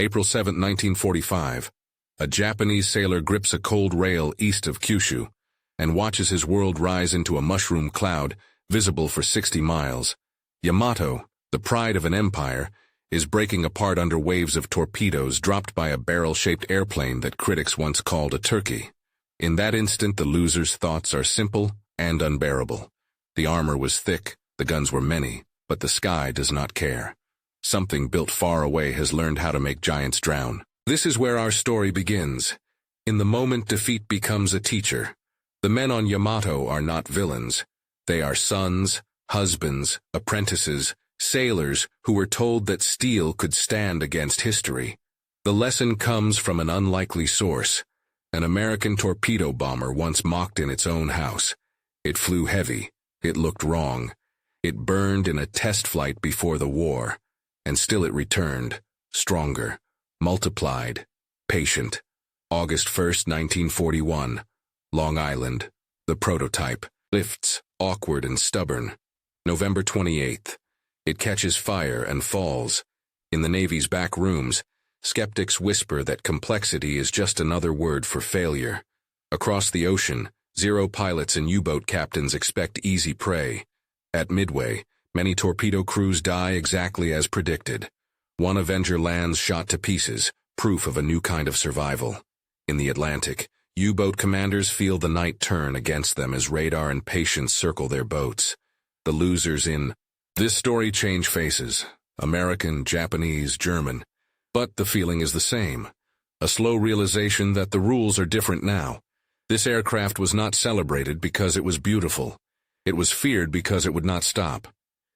April 7, 1945. A Japanese sailor grips a cold rail east of Kyushu and watches his world rise into a mushroom cloud visible for 60 miles. Yamato, the pride of an empire, is breaking apart under waves of torpedoes dropped by a barrel-shaped airplane that critics once called a turkey. In that instant, the loser's thoughts are simple and unbearable. The armor was thick, the guns were many, but the sky does not care. Something built far away has learned how to make giants drown. This is where our story begins. In the moment defeat becomes a teacher. The men on Yamato are not villains. They are sons, husbands, apprentices, sailors who were told that steel could stand against history. The lesson comes from an unlikely source. An American torpedo bomber once mocked in its own house. It flew heavy. It looked wrong. It burned in a test flight before the war. And still it returned, stronger, multiplied, patient. August 1st, 1941. Long Island. The prototype. Lifts, awkward and stubborn. November 28th. It catches fire and falls. In the Navy's back rooms, skeptics whisper that complexity is just another word for failure. Across the ocean, Zero pilots and U-boat captains expect easy prey. At Midway, many torpedo crews die exactly as predicted. One Avenger lands shot to pieces, proof of a new kind of survival. In the Atlantic, U-boat commanders feel the night turn against them as radar and patience circle their boats. The losers in this story change faces, American, Japanese, German, but the feeling is the same. A slow realization that the rules are different now. This aircraft was not celebrated because it was beautiful. It was feared because it would not stop.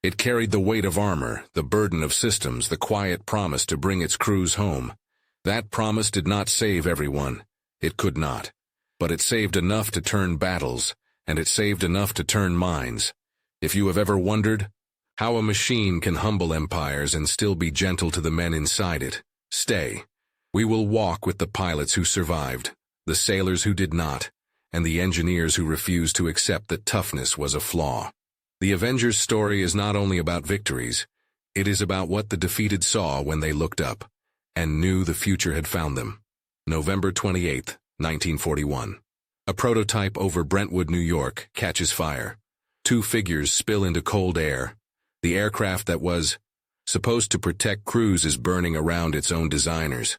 It carried the weight of armor, the burden of systems, the quiet promise to bring its crews home. That promise did not save everyone. It could not. But it saved enough to turn battles, and it saved enough to turn minds. If you have ever wondered how a machine can humble empires and still be gentle to the men inside it, stay. We will walk with the pilots who survived, the sailors who did not, and the engineers who refused to accept that toughness was a flaw. The Avengers' story is not only about victories, it is about what the defeated saw when they looked up, and knew the future had found them. November 28, 1941. A prototype over Brentwood, New York, catches fire. Two figures spill into cold air. The aircraft that was supposed to protect crews is burning around its own designers.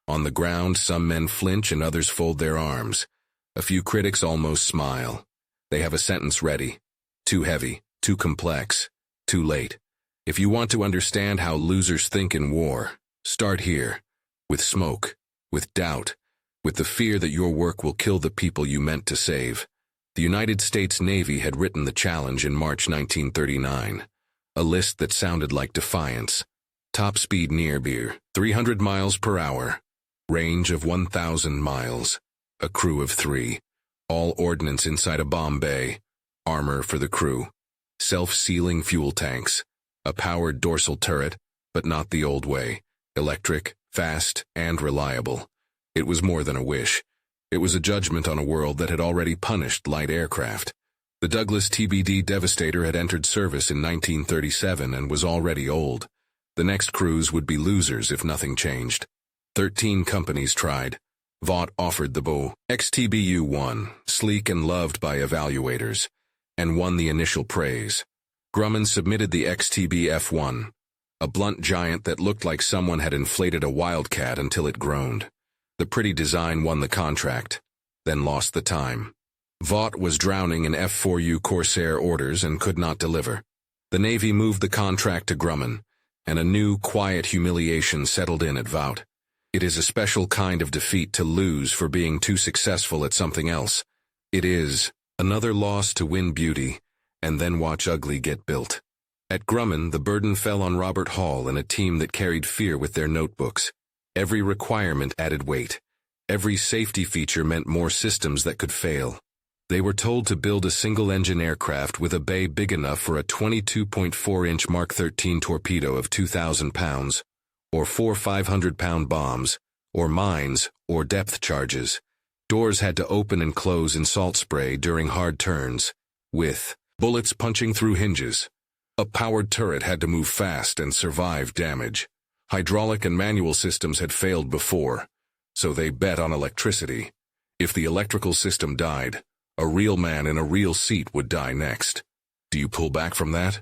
On the ground, some men flinch and others fold their arms. A few critics almost smile. They have a sentence ready. Too heavy, too complex, too late. If you want to understand how losers think in war, start here. With smoke, with doubt, with the fear that your work will kill the people you meant to save. The United States Navy had written the challenge in March 1939. A list that sounded like defiance. Top speed near 300 miles per hour. Range of 1,000 miles. A crew of 3. All ordnance inside a bomb bay. Armor for the crew. Self-sealing fuel tanks. A powered dorsal turret, but not the old way. Electric, fast, and reliable. It was more than a wish. It was a judgment on a world that had already punished light aircraft. The Douglas TBD Devastator had entered service in 1937 and was already old. The next crews would be losers if nothing changed. 13 companies tried. Vought offered the Bo XTBU-1, sleek and loved by evaluators, and won the initial praise. Grumman submitted the XTBF-1, a blunt giant that looked like someone had inflated a wildcat until it groaned. The pretty design won the contract, then lost the time. Vought was drowning in F-4U Corsair orders and could not deliver. The Navy moved the contract to Grumman, and a new, quiet humiliation settled in at Vought. It is a special kind of defeat to lose for being too successful at something else. It is another loss to win beauty, and then watch ugly get built. At Grumman, the burden fell on Robert Hall and a team that carried fear with their notebooks. Every requirement added weight. Every safety feature meant more systems that could fail. They were told to build a single-engine aircraft with a bay big enough for a 22.4-inch Mark 13 torpedo of 2,000 pounds, or 4 500-pound bombs, or mines, or depth charges. Doors had to open and close in salt spray during hard turns, with bullets punching through hinges. A powered turret had to move fast and survive damage. Hydraulic and manual systems had failed before, so they bet on electricity. If the electrical system died, a real man in a real seat would die next. Do you pull back from that?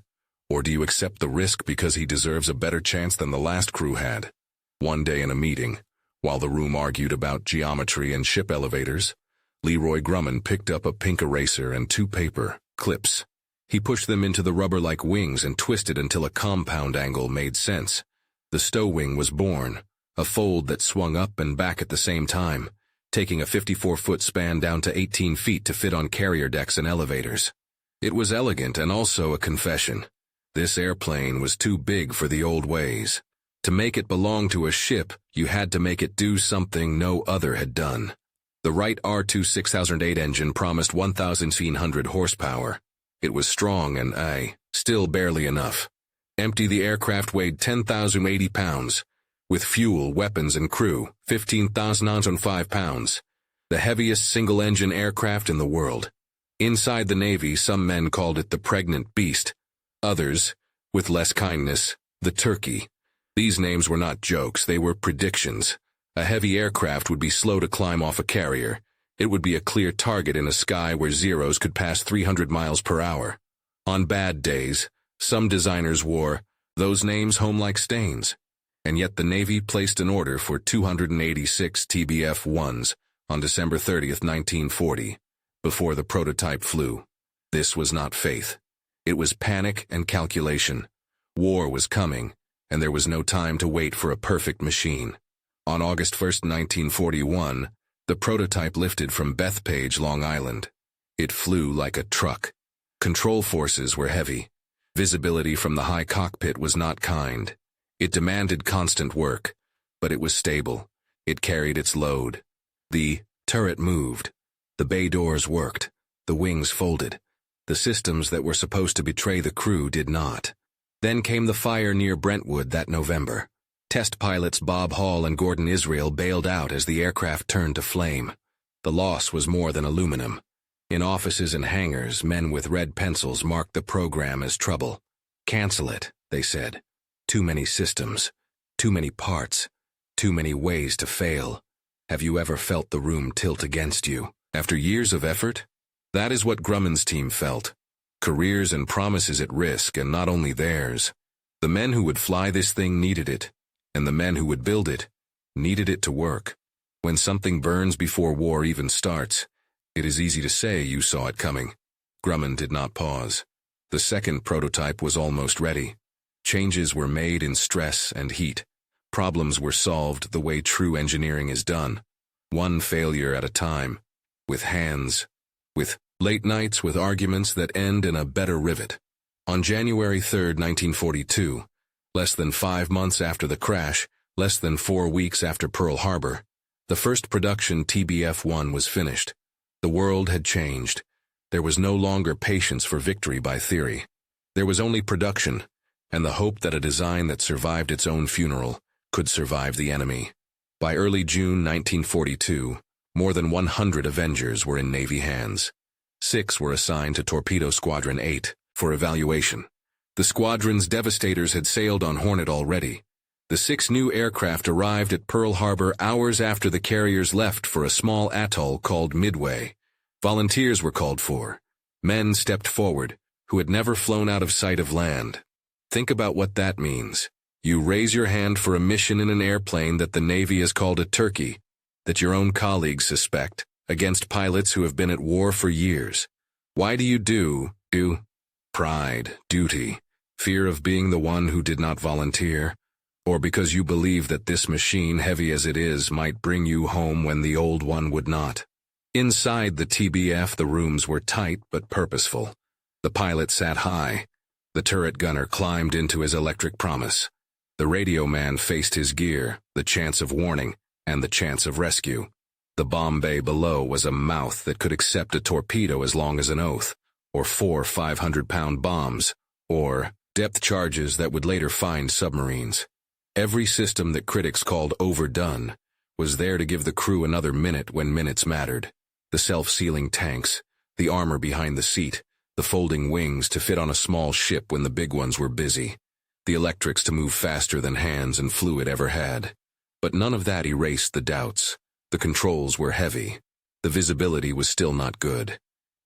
Or do you accept the risk because he deserves a better chance than the last crew had? One day in a meeting, while the room argued about geometry and ship elevators, Leroy Grumman picked up a pink eraser and 2 paper clips. He pushed them into the rubber like wings and twisted until a compound angle made sense. The stow wing was born, a fold that swung up and back at the same time, taking a 54-foot span down to 18 feet to fit on carrier decks and elevators. It was elegant and also a confession. This airplane was too big for the old ways. To make it belong to a ship, you had to make it do something no other had done. The Wright R2 6008 engine promised 1,700 horsepower. It was strong and, still barely enough. Empty, the aircraft weighed 10,080 pounds. With fuel, weapons, and crew, 15,005 pounds. The heaviest single-engine aircraft in the world. Inside the Navy, some men called it the pregnant beast. Others, with less kindness, the turkey. These names were not jokes, they were predictions. A heavy aircraft would be slow to climb off a carrier. It would be a clear target in a sky where zeros could pass 300 miles per hour. On bad days, some designers wore those names home like stains. And yet the Navy placed an order for 286 TBF-1s on December 30th, 1940, before the prototype flew. This was not faith. It was panic and calculation. War was coming, and there was no time to wait for a perfect machine. On August 1st, 1941, the prototype lifted from Bethpage, Long Island. It flew like a truck. Control forces were heavy. Visibility from the high cockpit was not kind. It demanded constant work, but it was stable. It carried its load. The turret moved. The bay doors worked. The wings folded. The systems that were supposed to betray the crew did not. Then came the fire near Brentwood that November. Test pilots Bob Hall and Gordon Israel bailed out as the aircraft turned to flame. The loss was more than aluminum. In offices and hangars, men with red pencils marked the program as trouble. Cancel it, they said. Too many systems. Too many parts. Too many ways to fail. Have you ever felt the room tilt against you? After years of effort? That is what Grumman's team felt. Careers and promises at risk, and not only theirs. The men who would fly this thing needed it. And the men who would build it needed it to work. When something burns before war even starts, it is easy to say you saw it coming. Grumman did not pause. The second prototype was almost ready. Changes were made in stress and heat. Problems were solved the way true engineering is done. One failure at a time. With hands. With late nights with arguments that end in a better rivet. On January 3rd, 1942, less than 5 months after the crash, less than 4 weeks after Pearl Harbor, the first production TBF-1 was finished. The world had changed. There was no longer patience for victory by theory. There was only production, and the hope that a design that survived its own funeral could survive the enemy. By early June 1942, more than 100 Avengers were in Navy hands. 6 were assigned to Torpedo Squadron 8 for evaluation. The squadron's Devastators had sailed on Hornet already. The 6 new aircraft arrived at Pearl Harbor hours after the carriers left for a small atoll called Midway. Volunteers were called for. Men stepped forward, who had never flown out of sight of land. Think about what that means. You raise your hand for a mission in an airplane that the Navy has called a turkey, that your own colleagues suspect, against pilots who have been at war for years. Why do you do? Pride, duty, fear of being the one who did not volunteer, or because you believe that this machine, heavy as it is, might bring you home when the old one would not. Inside the TBF, the rooms were tight but purposeful. The pilot sat high. The turret gunner climbed into his electric promise. The radio man faced his gear, the chance of warning, and the chance of rescue. The bomb bay below was a mouth that could accept a torpedo as long as an oath, or 4 500-pound bombs, or depth charges that would later find submarines. Every system that critics called overdone was there to give the crew another minute when minutes mattered. The self-sealing tanks, the armor behind the seat, the folding wings to fit on a small ship when the big ones were busy. the electrics to move faster than hands and fluid ever had. But none of that erased the doubts. The controls were heavy. The visibility was still not good.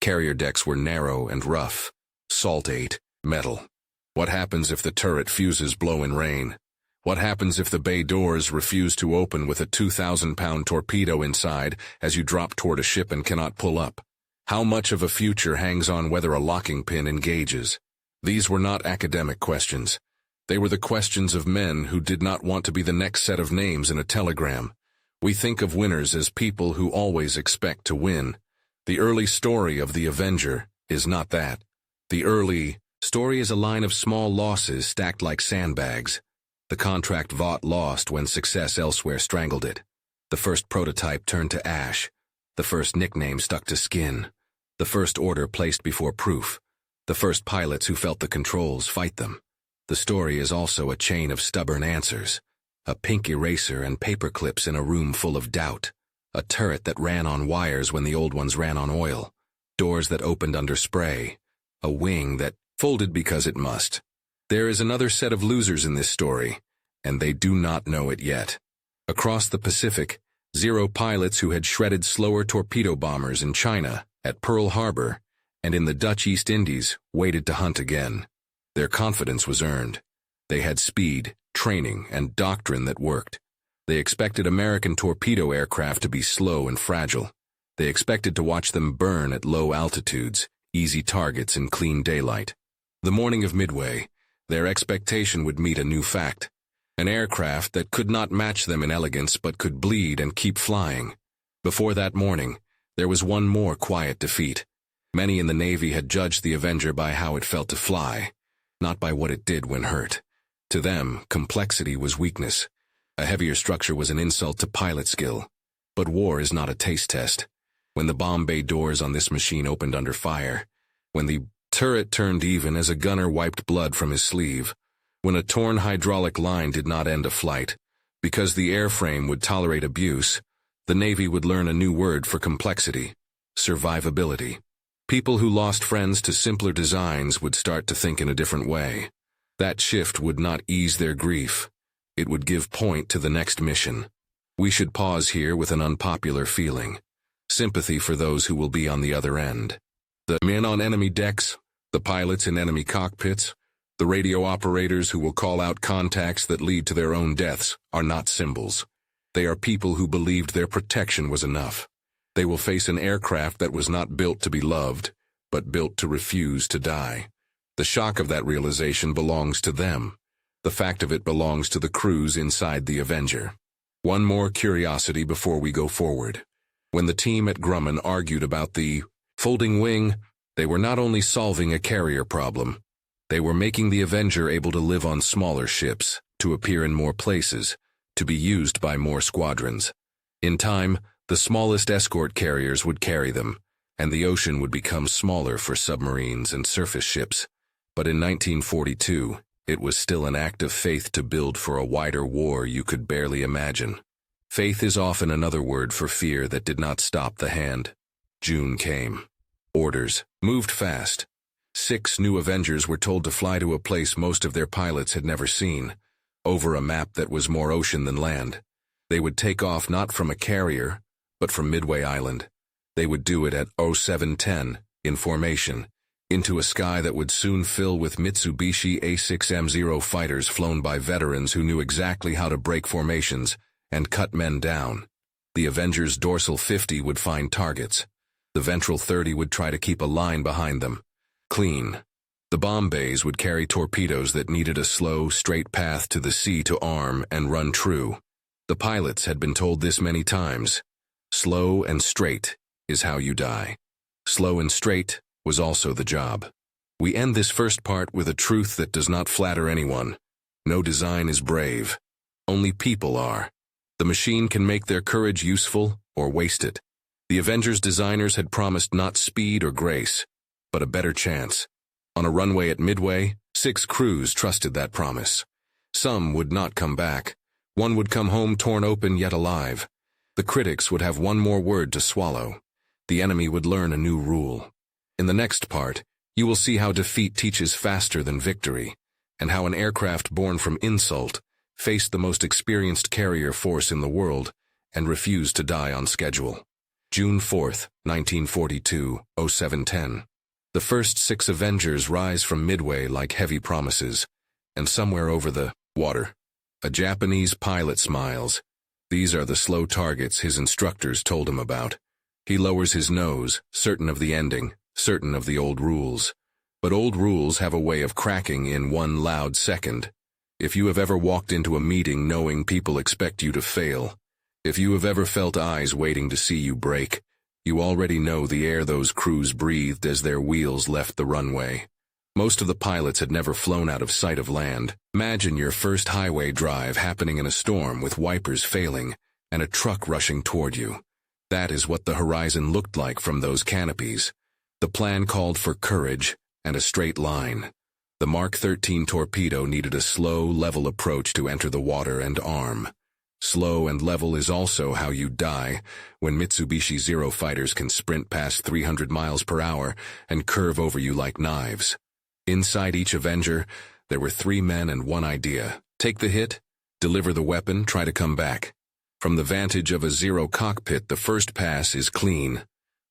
Carrier decks were narrow and rough. Salt ate metal. What happens if the turret fuses blow in rain? What happens if the bay doors refuse to open with a 2,000-pound torpedo inside as you drop toward a ship and cannot pull up? How much of a future hangs on whether a locking pin engages? These were not academic questions. They were the questions of men who did not want to be the next set of names in a telegram. We think of winners as people who always expect to win. The early story of the Avenger is not that. The early story is a line of small losses stacked like sandbags. The contract Vought lost when success elsewhere strangled it. The first prototype turned to ash. The first nickname stuck to skin. The first order placed before proof. The first pilots who felt the controls fight them. The story is also a chain of stubborn answers. A pink eraser and paper clips in a room full of doubt. A turret that ran on wires when the old ones ran on oil. Doors that opened under spray. A wing that folded because it must. There is another set of losers in this story, and they do not know it yet. Across the Pacific, Zero pilots who had shredded slower torpedo bombers in China, at Pearl Harbor, and in the Dutch East Indies, waited to hunt again. Their confidence was earned. They had speed, training, and doctrine that worked. They expected American torpedo aircraft to be slow and fragile. They expected to watch them burn at low altitudes, easy targets in clean daylight. The morning of Midway, their expectation would meet a new fact. An aircraft that could not match them in elegance but could bleed and keep flying. Before that morning, there was one more quiet defeat. Many in the Navy had judged the Avenger by how it felt to fly, not by what it did when hurt. To them, complexity was weakness. A heavier structure was an insult to pilot skill. But war is not a taste test. When the bomb bay doors on this machine opened under fire, when the turret turned even as a gunner wiped blood from his sleeve, when a torn hydraulic line did not end a flight, because the airframe would tolerate abuse, the Navy would learn a new word for complexity: survivability. People who lost friends to simpler designs would start to think in a different way. That shift would not ease their grief. It would give point to the next mission. We should pause here with an unpopular feeling. Sympathy for those who will be on the other end. The men on enemy decks, the pilots in enemy cockpits, the radio operators who will call out contacts that lead to their own deaths are not symbols. They are people who believed their protection was enough. They will face an aircraft that was not built to be loved, but built to refuse to die. The shock of that realization belongs to them. The fact of it belongs to the crews inside the Avenger. One more curiosity before we go forward. When the team at Grumman argued about the folding wing, they were not only solving a carrier problem, they were making the Avenger able to live on smaller ships, to appear in more places, to be used by more squadrons. In time, the smallest escort carriers would carry them, and the ocean would become smaller for submarines and surface ships. But in 1942, it was still an act of faith to build for a wider war you could barely imagine. Faith is often another word for fear that did not stop the hand. June came. Orders moved fast. 6 new Avengers were told to fly to a place most of their pilots had never seen, over a map that was more ocean than land. They would take off not from a carrier, but from Midway Island. They would do it at 0710, in formation, into a sky that would soon fill with Mitsubishi A6M0 fighters flown by veterans who knew exactly how to break formations and cut men down. The Avenger's dorsal 50 would find targets. The ventral 30 would try to keep a line behind them. Clean. The bomb bays would carry torpedoes that needed a slow, straight path to the sea to arm and run true. The pilots had been told this many times. Slow and straight is how you die. Slow and straight was also the job. We end this first part with a truth that does not flatter anyone. No design is brave. Only people are. The machine can make their courage useful or waste it. The Avenger's designers had promised not speed or grace, but a better chance. On a runway at Midway, 6 crews trusted that promise. Some would not come back. One would come home torn open yet alive. The critics would have one more word to swallow. The enemy would learn a new rule. In the next part, you will see how defeat teaches faster than victory, and how an aircraft born from insult faced the most experienced carrier force in the world and refused to die on schedule. June 4th, 1942, 0710. The first 6 Avengers rise from Midway like heavy promises, and somewhere over the water, a Japanese pilot smiles. These are the slow targets his instructors told him about. He lowers his nose, certain of the ending, certain of the old rules. But old rules have a way of cracking in one loud second. If you have ever walked into a meeting knowing people expect you to fail, if you have ever felt eyes waiting to see you break, you already know the air those crews breathed as their wheels left the runway. Most of the pilots had never flown out of sight of land. Imagine your first highway drive happening in a storm with wipers failing and a truck rushing toward you. That is what the horizon looked like from those canopies. The plan called for courage and a straight line. The Mark 13 torpedo needed a slow, level approach to enter the water and arm. Slow and level is also how you die when Mitsubishi Zero fighters can sprint past 300 miles per hour and curve over you like knives. Inside each Avenger, there were 3 men and 1 idea. Take the hit, deliver the weapon, try to come back. From the vantage of a Zero cockpit, the first pass is clean.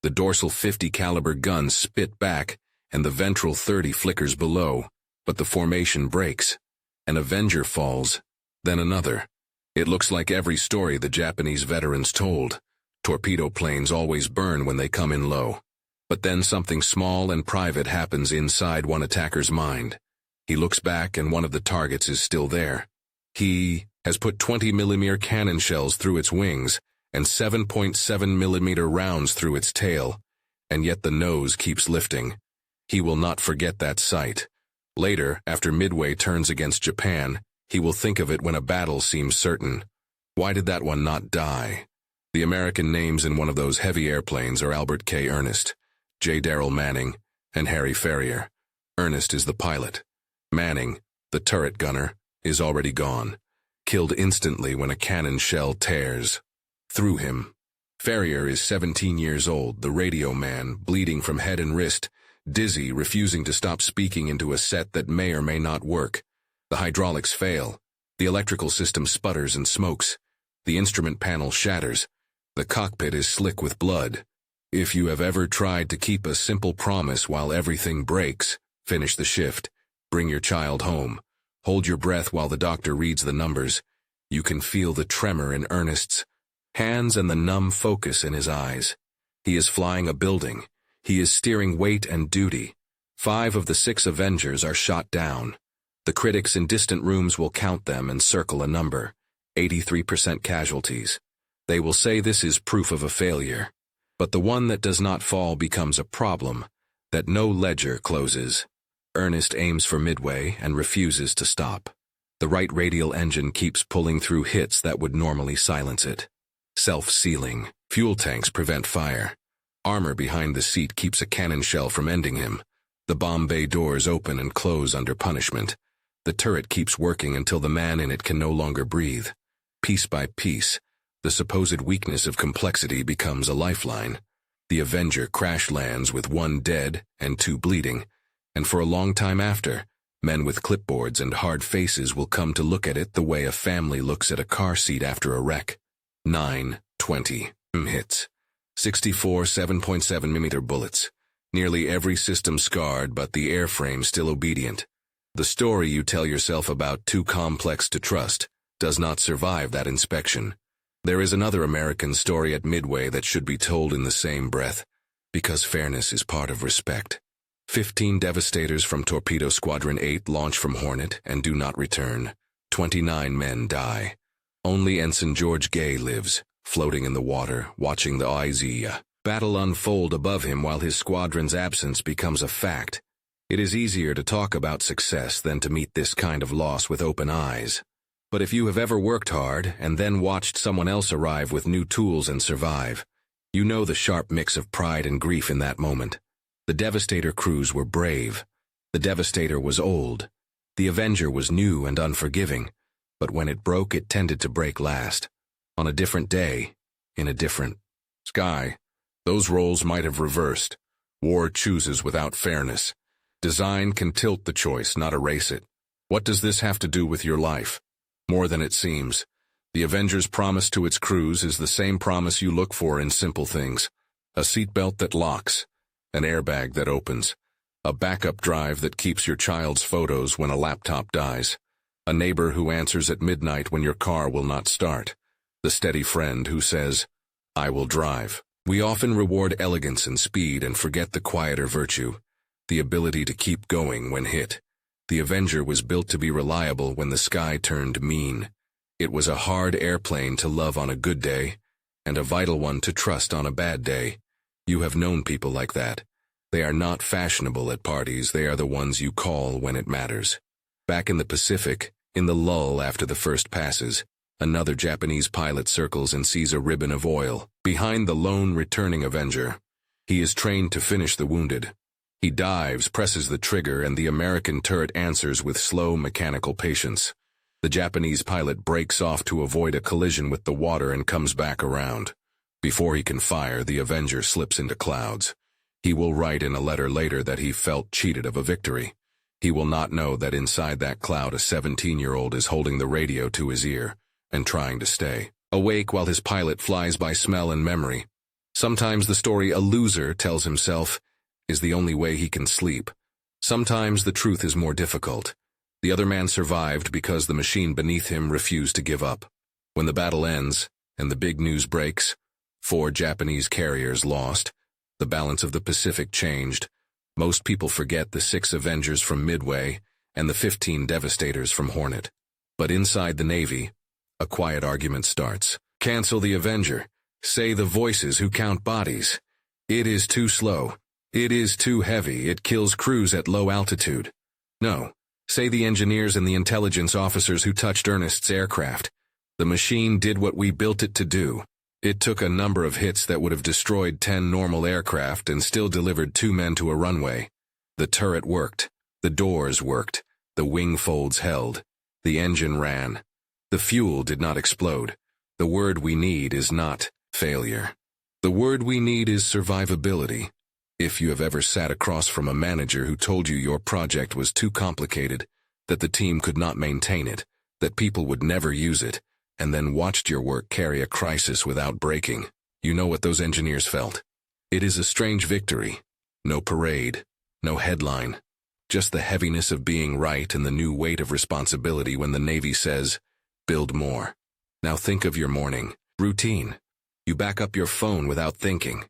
The dorsal 50 caliber gun spit back, and the ventral 30 flickers below, but the formation breaks. An Avenger falls, then another. It looks like every story the Japanese veterans told. Torpedo planes always burn when they come in low. But then something small and private happens inside one attacker's mind. He looks back and one of the targets is still there. He has put 20mm cannon shells through its wings and 7.7mm rounds through its tail, and yet the nose keeps lifting. He will not forget that sight. Later, after Midway turns against Japan, he will think of it when a battle seems certain. Why did that one not die? The American names in one of those heavy airplanes are Albert K. Ernest, J. Darrell Manning, and Harry Ferrier. Ernest is the pilot. Manning, the turret gunner, is already gone, killed instantly when a cannon shell tears through him. Ferrier is 17 years old, the radio man, bleeding from head and wrist, dizzy, refusing to stop speaking into a set that may or may not work. The hydraulics fail. The electrical system sputters and smokes. The instrument panel shatters. The cockpit is slick with blood. If you have ever tried to keep a simple promise while everything breaks, finish the shift, bring your child home, hold your breath while the doctor reads the numbers, you can feel the tremor in Ernest's hands and the numb focus in his eyes. He is flying a building. He is steering weight and duty. 5 of the 6 Avengers are shot down. The critics in distant rooms will count them and circle a number, 83% casualties. They will say this is proof of a failure. But the one that does not fall becomes a problem, that no ledger closes. Ernest aims for Midway and refuses to stop. The right radial engine keeps pulling through hits that would normally silence it. Self-sealing. Fuel tanks prevent fire. Armor behind the seat keeps a cannon shell from ending him. The bomb bay doors open and close under punishment. The turret keeps working until the man in it can no longer breathe. Piece by piece, the supposed weakness of complexity becomes a lifeline. The Avenger crash lands with 1 dead and 2 bleeding, and for a long time after, men with clipboards and hard faces will come to look at it the way a family looks at a car seat after a wreck. 9/20 hits. 64 7.7mm bullets. Nearly every system scarred, but the airframe still obedient. The story you tell yourself about too complex to trust does not survive that inspection. There is another American story at Midway that should be told in the same breath, because fairness is part of respect. 15 Devastators from Torpedo Squadron 8 launch from Hornet and do not return. 29 men die. Only Ensign George Gay lives, floating in the water, watching the IZ battle unfold above him while his squadron's absence becomes a fact. It is easier to talk about success than to meet this kind of loss with open eyes. But if you have ever worked hard and then watched someone else arrive with new tools and survive, you know the sharp mix of pride and grief in that moment. The Devastator crews were brave. The Devastator was old. The Avenger was new and unforgiving, but when it broke, it tended to break last. On a different day, in a different sky, those roles might have reversed. War chooses without fairness. Design can tilt the choice, not erase it. What does this have to do with your life? More than it seems. The Avenger's promise to its crews is the same promise you look for in simple things. A seatbelt that locks, an airbag that opens, a backup drive that keeps your child's photos when a laptop dies, a neighbor who answers at midnight when your car will not start, the steady friend who says, "I will drive." We often reward elegance and speed and forget the quieter virtue, the ability to keep going when hit. The Avenger was built to be reliable when the sky turned mean. It was a hard airplane to love on a good day, and a vital one to trust on a bad day. You have known people like that. They are not fashionable at parties, they are the ones you call when it matters. Back in the Pacific, in the lull after the first passes, another Japanese pilot circles and sees a ribbon of oil behind the lone returning Avenger. He is trained to finish the wounded. He dives, presses the trigger, and the American turret answers with slow mechanical patience. The Japanese pilot breaks off to avoid a collision with the water and comes back around. Before he can fire, the Avenger slips into clouds. He will write in a letter later that he felt cheated of a victory. He will not know that inside that cloud a 17-year-old is holding the radio to his ear and trying to stay awake while his pilot flies by smell and memory. Sometimes the story a loser tells himself is the only way he can sleep. Sometimes the truth is more difficult. The other man survived because the machine beneath him refused to give up. When the battle ends and the big news breaks, 4 Japanese carriers lost, the balance of the Pacific changed. Most people forget the 6 Avengers from Midway and the 15 Devastators from Hornet. But inside the Navy, a quiet argument starts. Cancel the Avenger. Say the voices who count bodies. It is too slow. It is too heavy. It kills crews at low altitude. No. Say the engineers and the intelligence officers who touched Ernest's aircraft. The machine did what we built it to do. It took a number of hits that would have destroyed 10 normal aircraft and still delivered 2 men to a runway. The turret worked. The doors worked. The wing folds held. The engine ran. The fuel did not explode. The word we need is not failure. The word we need is survivability. If you have ever sat across from a manager who told you your project was too complicated, that the team could not maintain it, that people would never use it, and then watched your work carry a crisis without breaking, you know what those engineers felt. It is a strange victory. No parade, no headline, just the heaviness of being right and the new weight of responsibility when the Navy says, build more. Now think of your morning routine. You back up your phone without thinking.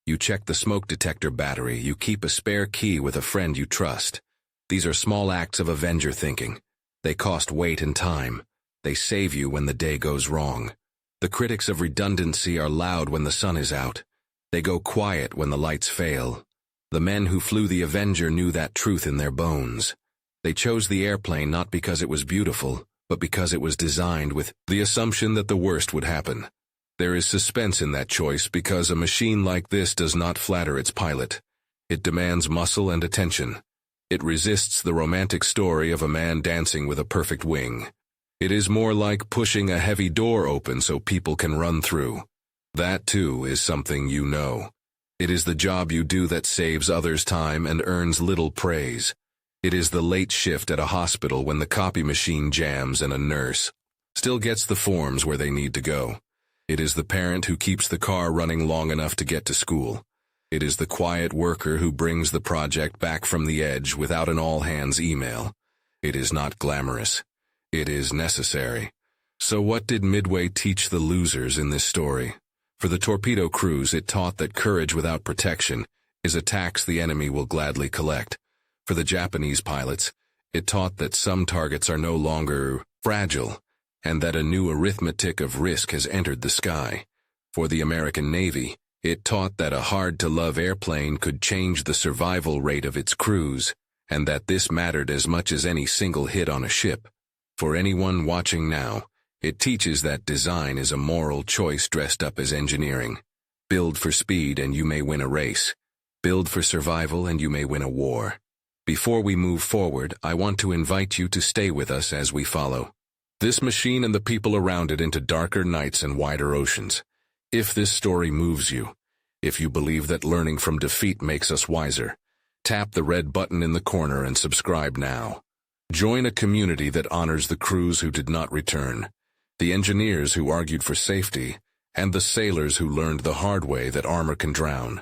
You check the smoke detector battery. You keep a spare key with a friend you trust. These are small acts of Avenger thinking. They cost weight and time. They save you when the day goes wrong. The critics of redundancy are loud when the sun is out. They go quiet when the lights fail. The men who flew the Avenger knew that truth in their bones. They chose the airplane not because it was beautiful, but because it was designed with the assumption that the worst would happen. There is suspense in that choice because a machine like this does not flatter its pilot. It demands muscle and attention. It resists the romantic story of a man dancing with a perfect wing. It is more like pushing a heavy door open so people can run through. That, too, is something you know. It is the job you do that saves others time and earns little praise. It is the late shift at a hospital when the copy machine jams and a nurse still gets the forms where they need to go. It is the parent who keeps the car running long enough to get to school. It is the quiet worker who brings the project back from the edge without an all-hands email. It is not glamorous. It is necessary. So what did Midway teach the losers in this story? For the torpedo crews, it taught that courage without protection is a tax the enemy will gladly collect. For the Japanese pilots, it taught that some targets are no longer fragile, and that a new arithmetic of risk has entered the sky. For the American Navy, it taught that a hard-to-love airplane could change the survival rate of its crews, and that this mattered as much as any single hit on a ship. For anyone watching now, it teaches that design is a moral choice dressed up as engineering. Build for speed and you may win a race. Build for survival and you may win a war. Before we move forward, I want to invite you to stay with us as we follow this machine and the people around it into darker nights and wider oceans. If this story moves you, if you believe that learning from defeat makes us wiser, tap the red button in the corner and subscribe now. Join a community that honors the crews who did not return, the engineers who argued for safety, and the sailors who learned the hard way that armor can drown.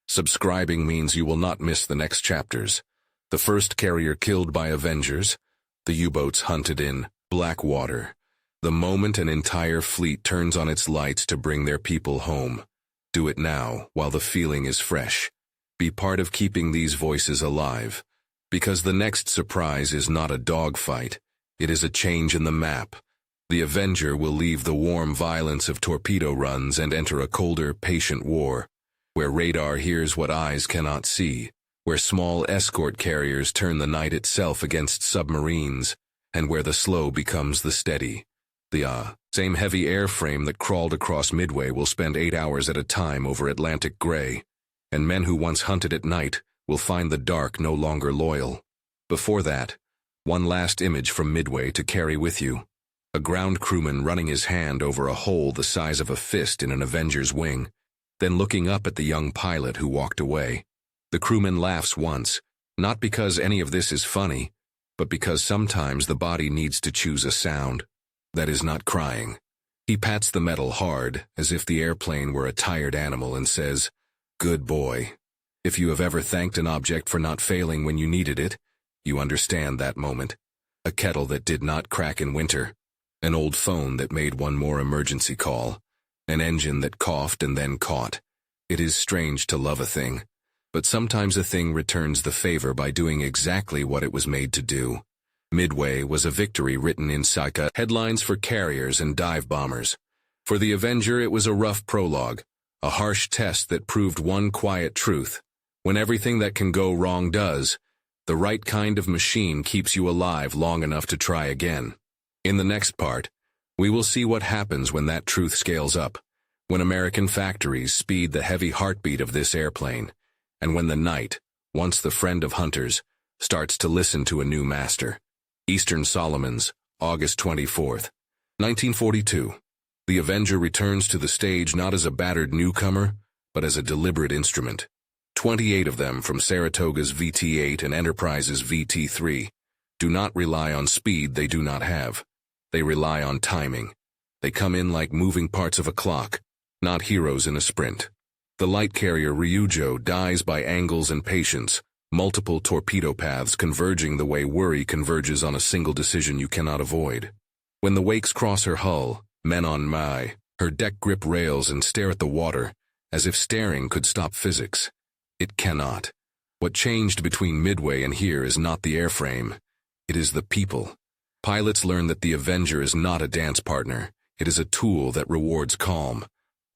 Subscribing means you will not miss the next chapters. The first carrier killed by Avengers, the U-boats hunted in black water. The moment an entire fleet turns on its lights to bring their people home. Do it now, while the feeling is fresh. Be part of keeping these voices alive. Because the next surprise is not a dogfight, it is a change in the map. The Avenger will leave the warm violence of torpedo runs and enter a colder, patient war, where radar hears what eyes cannot see, where small escort carriers turn the night itself against submarines, and where the slow becomes the steady. The same heavy airframe that crawled across Midway will spend 8 hours at a time over Atlantic gray, and men who once hunted at night will find the dark no longer loyal. Before that, one last image from Midway to carry with you. A ground crewman running his hand over a hole the size of a fist in an Avenger's wing, then looking up at the young pilot who walked away. The crewman laughs once, not because any of this is funny, but because sometimes the body needs to choose a sound. That is not crying. He pats the metal hard, as if the airplane were a tired animal, and says, "Good boy." If you have ever thanked an object for not failing when you needed it, you understand that moment. A kettle that did not crack in winter. An old phone that made one more emergency call. An engine that coughed and then caught. It is strange to love a thing, but sometimes a thing returns the favor by doing exactly what it was made to do. Midway was a victory written in Sank headlines for carriers and dive bombers. For the Avenger, it was a rough prologue, a harsh test that proved one quiet truth. When everything that can go wrong does, the right kind of machine keeps you alive long enough to try again. In the next part, we will see what happens when that truth scales up, when American factories speed the heavy heartbeat of this airplane, and when the night, once the friend of hunters, starts to listen to a new master. Eastern Solomons, August 24th, 1942. The Avenger returns to the stage not as a battered newcomer, but as a deliberate instrument. 28 of them from Saratoga's VT-8 and Enterprise's VT-3 do not rely on speed they do not have. They rely on timing. They come in like moving parts of a clock, not heroes in a sprint. The light carrier Ryujo dies by angles and patience, multiple torpedo paths converging the way worry converges on a single decision you cannot avoid. When the wakes cross her hull, men on her deck grip rails and stare at the water, as if staring could stop physics. It cannot. What changed between Midway and here is not the airframe. It is the people. Pilots learn that the Avenger is not a dance partner. It is a tool that rewards calm.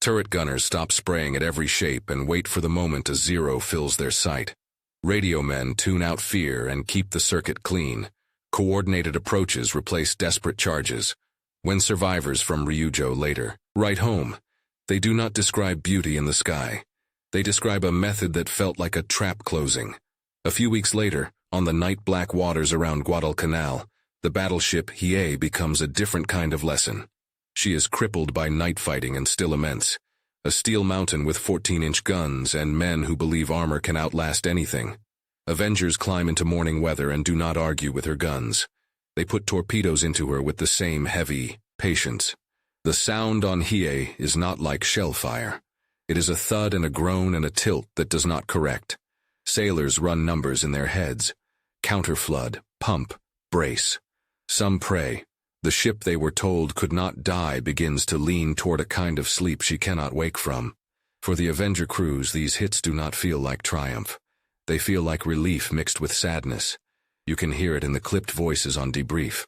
Turret gunners stop spraying at every shape and wait for the moment a zero fills their sight. Radio men tune out fear and keep the circuit clean. Coordinated approaches replace desperate charges. When survivors from Ryujo later write home, they do not describe beauty in the sky. They describe a method that felt like a trap closing. A few weeks later, on the night black waters around Guadalcanal, the battleship Hiei becomes a different kind of lesson. She is crippled by night fighting and still immense. A steel mountain with 14-inch guns and men who believe armor can outlast anything. Avengers climb into morning weather and do not argue with her guns. They put torpedoes into her with the same heavy patience. The sound on Hiei is not like shell fire. It is a thud and a groan and a tilt that does not correct. Sailors run numbers in their heads. Counterflood, pump, brace. Some pray. The ship they were told could not die begins to lean toward a kind of sleep she cannot wake from. For the Avenger crews, these hits do not feel like triumph. They feel like relief mixed with sadness. You can hear it in the clipped voices on debrief.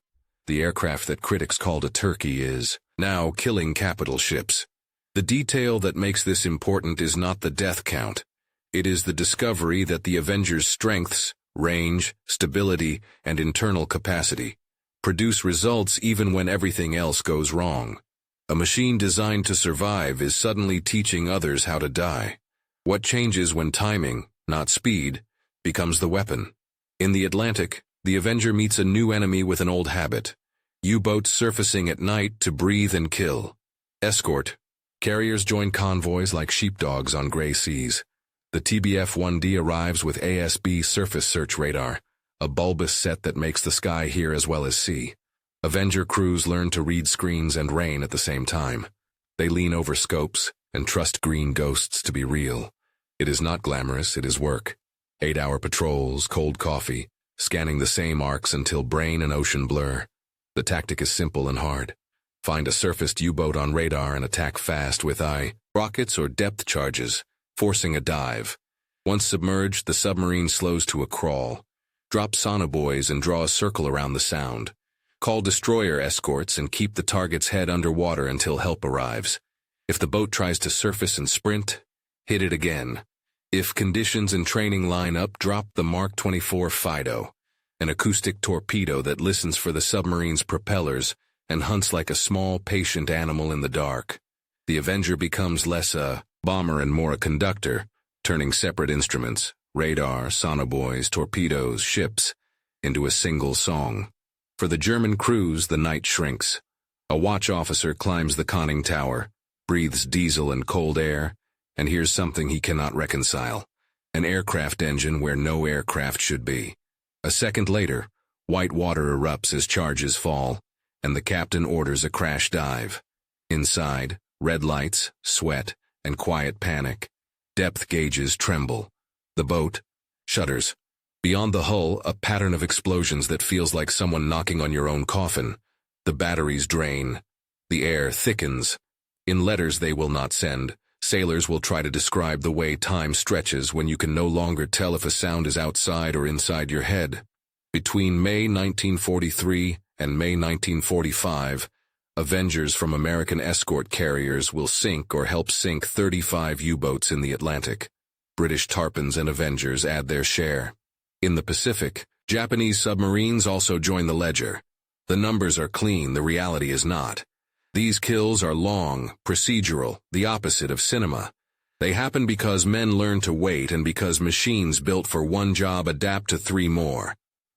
The aircraft that critics called a turkey is now killing capital ships. The detail that makes this important is not the death count. It is the discovery that the Avenger's strengths, range, stability, and internal capacity produce results even when everything else goes wrong. A machine designed to survive is suddenly teaching others how to die. What changes when timing, not speed, becomes the weapon? In the Atlantic, the Avenger meets a new enemy with an old habit. U-boats surfacing at night to breathe and kill. Escort. Carriers join convoys like sheepdogs on gray seas. The TBF-1D arrives with ASB surface search radar, a bulbous set that makes the sky hear as well as see. Avenger crews learn to read screens and rain at the same time. They lean over scopes and trust green ghosts to be real. It is not glamorous, it is work. 8-hour patrols, cold coffee, scanning the same arcs until brain and ocean blur. The tactic is simple and hard. Find a surfaced U-boat on radar and attack fast with rockets or depth charges, forcing a dive. Once submerged, the submarine slows to a crawl. Drop sonobuoys and draw a circle around the sound. Call destroyer escorts and keep the target's head underwater until help arrives. If the boat tries to surface and sprint, hit it again. If conditions and training line up, drop the Mark 24 Fido, an acoustic torpedo that listens for the submarine's propellers and hunts like a small, patient animal in the dark. The Avenger becomes less a bomber and more a conductor, turning separate instruments, radar, sonobuoys, torpedoes, ships, into a single song. For the German crews, the night shrinks. A watch officer climbs the conning tower, breathes diesel and cold air, and hears something he cannot reconcile: an aircraft engine where no aircraft should be. A second later, white water erupts as charges fall, and the captain orders a crash dive. Inside, red lights, sweat, and quiet panic. Depth gauges tremble. The boat shudders. Beyond the hull, a pattern of explosions that feels like someone knocking on your own coffin. The batteries drain. The air thickens. In letters they will not send, sailors will try to describe the way time stretches when you can no longer tell if a sound is outside or inside your head. Between May 1943 and May 1945, Avengers from American escort carriers will sink or help sink 35 U-boats in the Atlantic. British Tarpons and Avengers add their share. In the Pacific, Japanese submarines also join the ledger. The numbers are clean, the reality is not. These kills are long, procedural, the opposite of cinema. They happen because men learn to wait and because machines built for one job adapt to 3 more.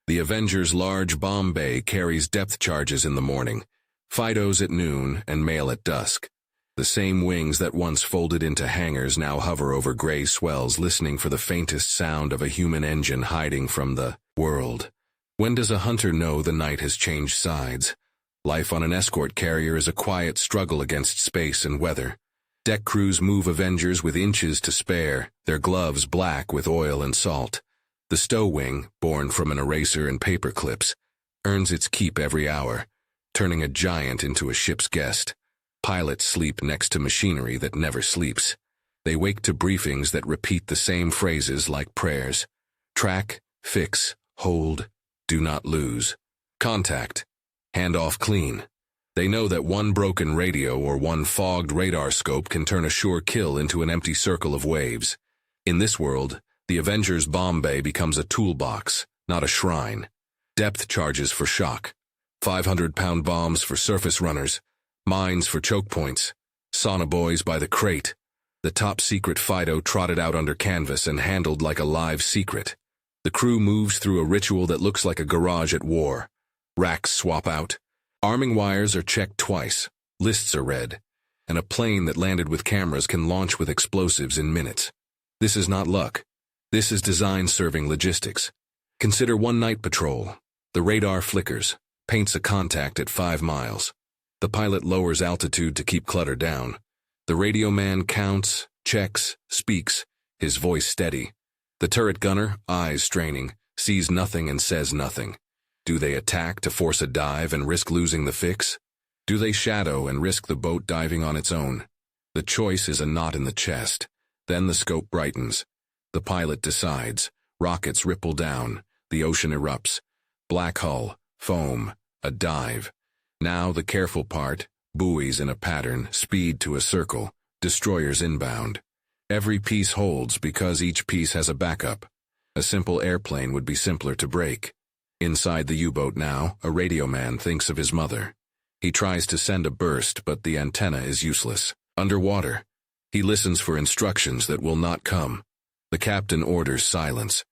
The Avenger's large bomb bay carries depth charges in the morning, Fidos at noon, and mail at dusk. The same wings that once folded into hangars now hover over gray swells listening for the faintest sound of a human engine hiding from the world. When does a hunter know the night has changed sides? Life on an escort carrier is a quiet struggle against space and weather. Deck crews move Avengers with inches to spare, their gloves black with oil and salt. The stow wing, born from an eraser and paper clips, earns its keep every hour, turning a giant into a ship's guest. Pilots sleep next to machinery that never sleeps. They wake to briefings that repeat the same phrases like prayers. Track, fix, hold, do not lose. Contact, hand off clean. They know that one broken radio or one fogged radar scope can turn a sure kill into an empty circle of waves. In this world, the Avenger's bomb bay becomes a toolbox, not a shrine. Depth charges for shock. 500-pound bombs for surface runners. Mines for choke points. Sonobuoys by the crate. The top-secret Fido trotted out under canvas and handled like a live secret. The crew moves through a ritual that looks like a garage at war. Racks swap out. Arming wires are checked twice. Lists are read. And a plane that landed with cameras can launch with explosives in minutes. This is not luck. This is design serving logistics. Consider one night patrol. The radar flickers, paints a contact at 5 miles. The pilot lowers altitude to keep clutter down. The radio man counts, checks, speaks, his voice steady. The turret gunner, eyes straining, sees nothing and says nothing. Do they attack to force a dive and risk losing the fix? Do they shadow and risk the boat diving on its own? The choice is a knot in the chest. Then the scope brightens. The pilot decides. Rockets ripple down. The ocean erupts. Black hull, foam, a dive. Now the careful part, buoys in a pattern, speed to a circle, destroyers inbound. Every piece holds because each piece has a backup. A simple airplane would be simpler to break. Inside the U-boat now, a radio man thinks of his mother. He tries to send a burst, but the antenna is useless. Underwater, he listens for instructions that will not come. The captain orders silence.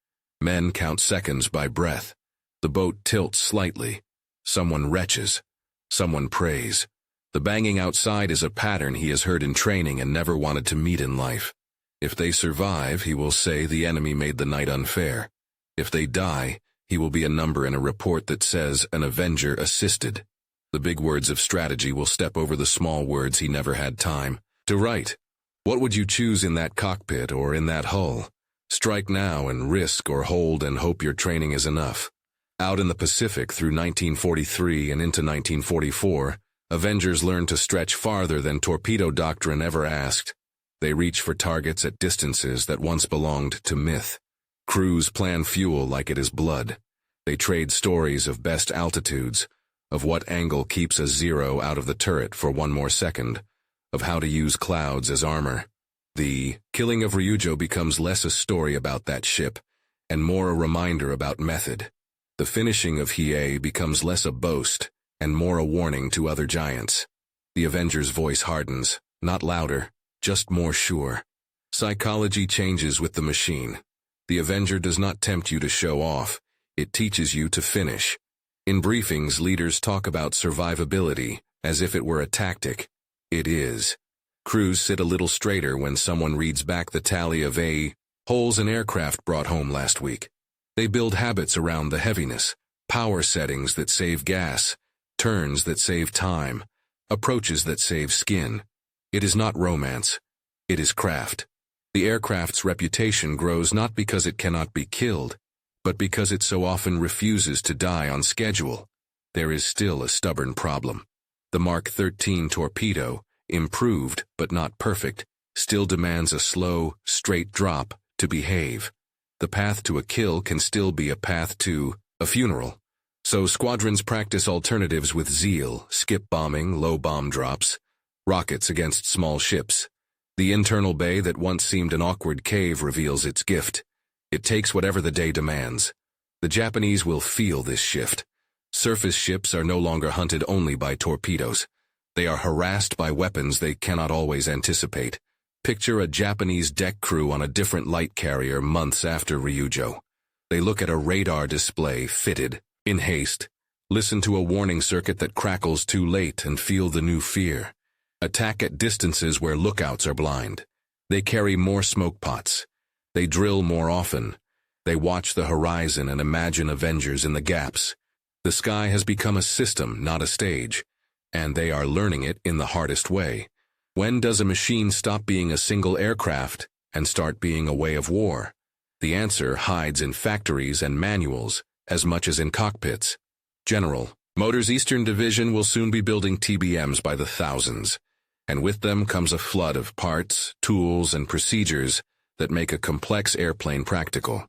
Men count seconds by breath. The boat tilts slightly. Someone retches. Someone prays. The banging outside is a pattern he has heard in training and never wanted to meet in life. If they survive, he will say the enemy made the night unfair. If they die, He will be a number in a report that says an Avenger assisted. The big words of strategy will step over the small words he never had time to write. What would you choose in that cockpit or in that hull? Strike now and risk, or hold and hope your training is enough. Out in the Pacific through 1943 and into 1944, Avengers learned to stretch farther than torpedo doctrine ever asked. They reach for targets at distances that once belonged to myth. Crews plan fuel like it is blood. They trade stories of best altitudes, of what angle keeps a zero out of the turret for one more second, of how to use clouds as armor. The killing of Ryujo becomes less a story about that ship, and more a reminder about method. The finishing of Hiei becomes less a boast, and more a warning to other giants. The Avenger's voice hardens, not louder, just more sure. Psychology changes with the machine. The Avenger does not tempt you to show off, it teaches you to finish. In briefings, leaders talk about survivability, as if it were a tactic. It is. Crews sit a little straighter when someone reads back the tally of holes an aircraft brought home last week. They build habits around the heaviness, power settings that save gas, turns that save time, approaches that save skin. It is not romance. It is craft. The aircraft's reputation grows not because it cannot be killed, but because it so often refuses to die on schedule. There is still a stubborn problem. The Mark 13 torpedo, improved but not perfect, still demands a slow, straight drop to behave. The path to a kill can still be a path to a funeral. So squadrons practice alternatives with zeal, skip bombing, low bomb drops, rockets against small ships. The internal bay that once seemed an awkward cave reveals its gift. It takes whatever the day demands. The Japanese will feel this shift. Surface ships are no longer hunted only by torpedoes. They are harassed by weapons they cannot always anticipate. Picture a Japanese deck crew on a different light carrier months after Ryujo. They look at a radar display fitted, in haste, listen to a warning circuit that crackles too late and feel the new fear. Attack at distances where lookouts are blind. They carry more smoke pots. They drill more often. They watch the horizon and imagine Avengers in the gaps. The sky has become a system, not a stage, and they are learning it in the hardest way. When does a machine stop being a single aircraft and start being a way of war? The answer hides in factories and manuals as much as in cockpits. General Motors' Eastern Division will soon be building TBMs by the thousands, and with them comes a flood of parts, tools, and procedures that make a complex airplane practical.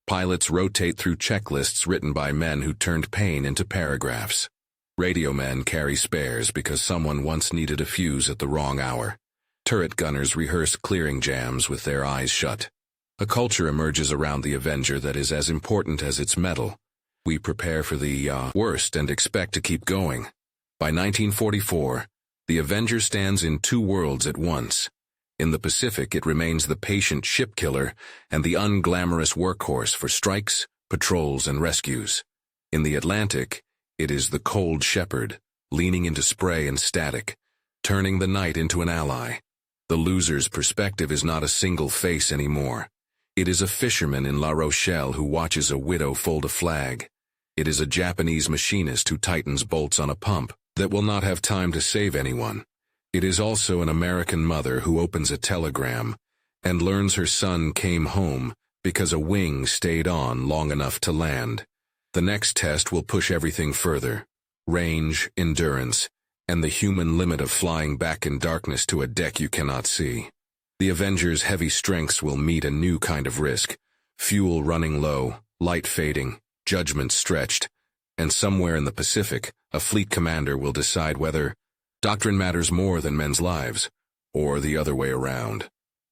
Pilots rotate through checklists written by men who turned pain into paragraphs. Radio men carry spares because someone once needed a fuse at the wrong hour. Turret gunners rehearse clearing jams with their eyes shut. A culture emerges around the Avenger that is as important as its metal. We prepare for the worst and expect to keep going. By 1944, the Avenger stands in two worlds at once. In the Pacific, it remains the patient ship killer and the unglamorous workhorse for strikes, patrols, and rescues. In the Atlantic, it is the cold shepherd, leaning into spray and static, turning the night into an ally. The loser's perspective is not a single face anymore. It is a fisherman in La Rochelle who watches a widow fold a flag. It is a Japanese machinist who tightens bolts on a pump that will not have time to save anyone. It is also an American mother who opens a telegram and learns her son came home because a wing stayed on long enough to land. The next test will push everything further: range, endurance, and the human limit of flying back in darkness to a deck you cannot see. The Avenger's heavy strengths will meet a new kind of risk: fuel running low, light fading, judgment stretched, and somewhere in the Pacific, a fleet commander will decide whether doctrine matters more than men's lives, or the other way around.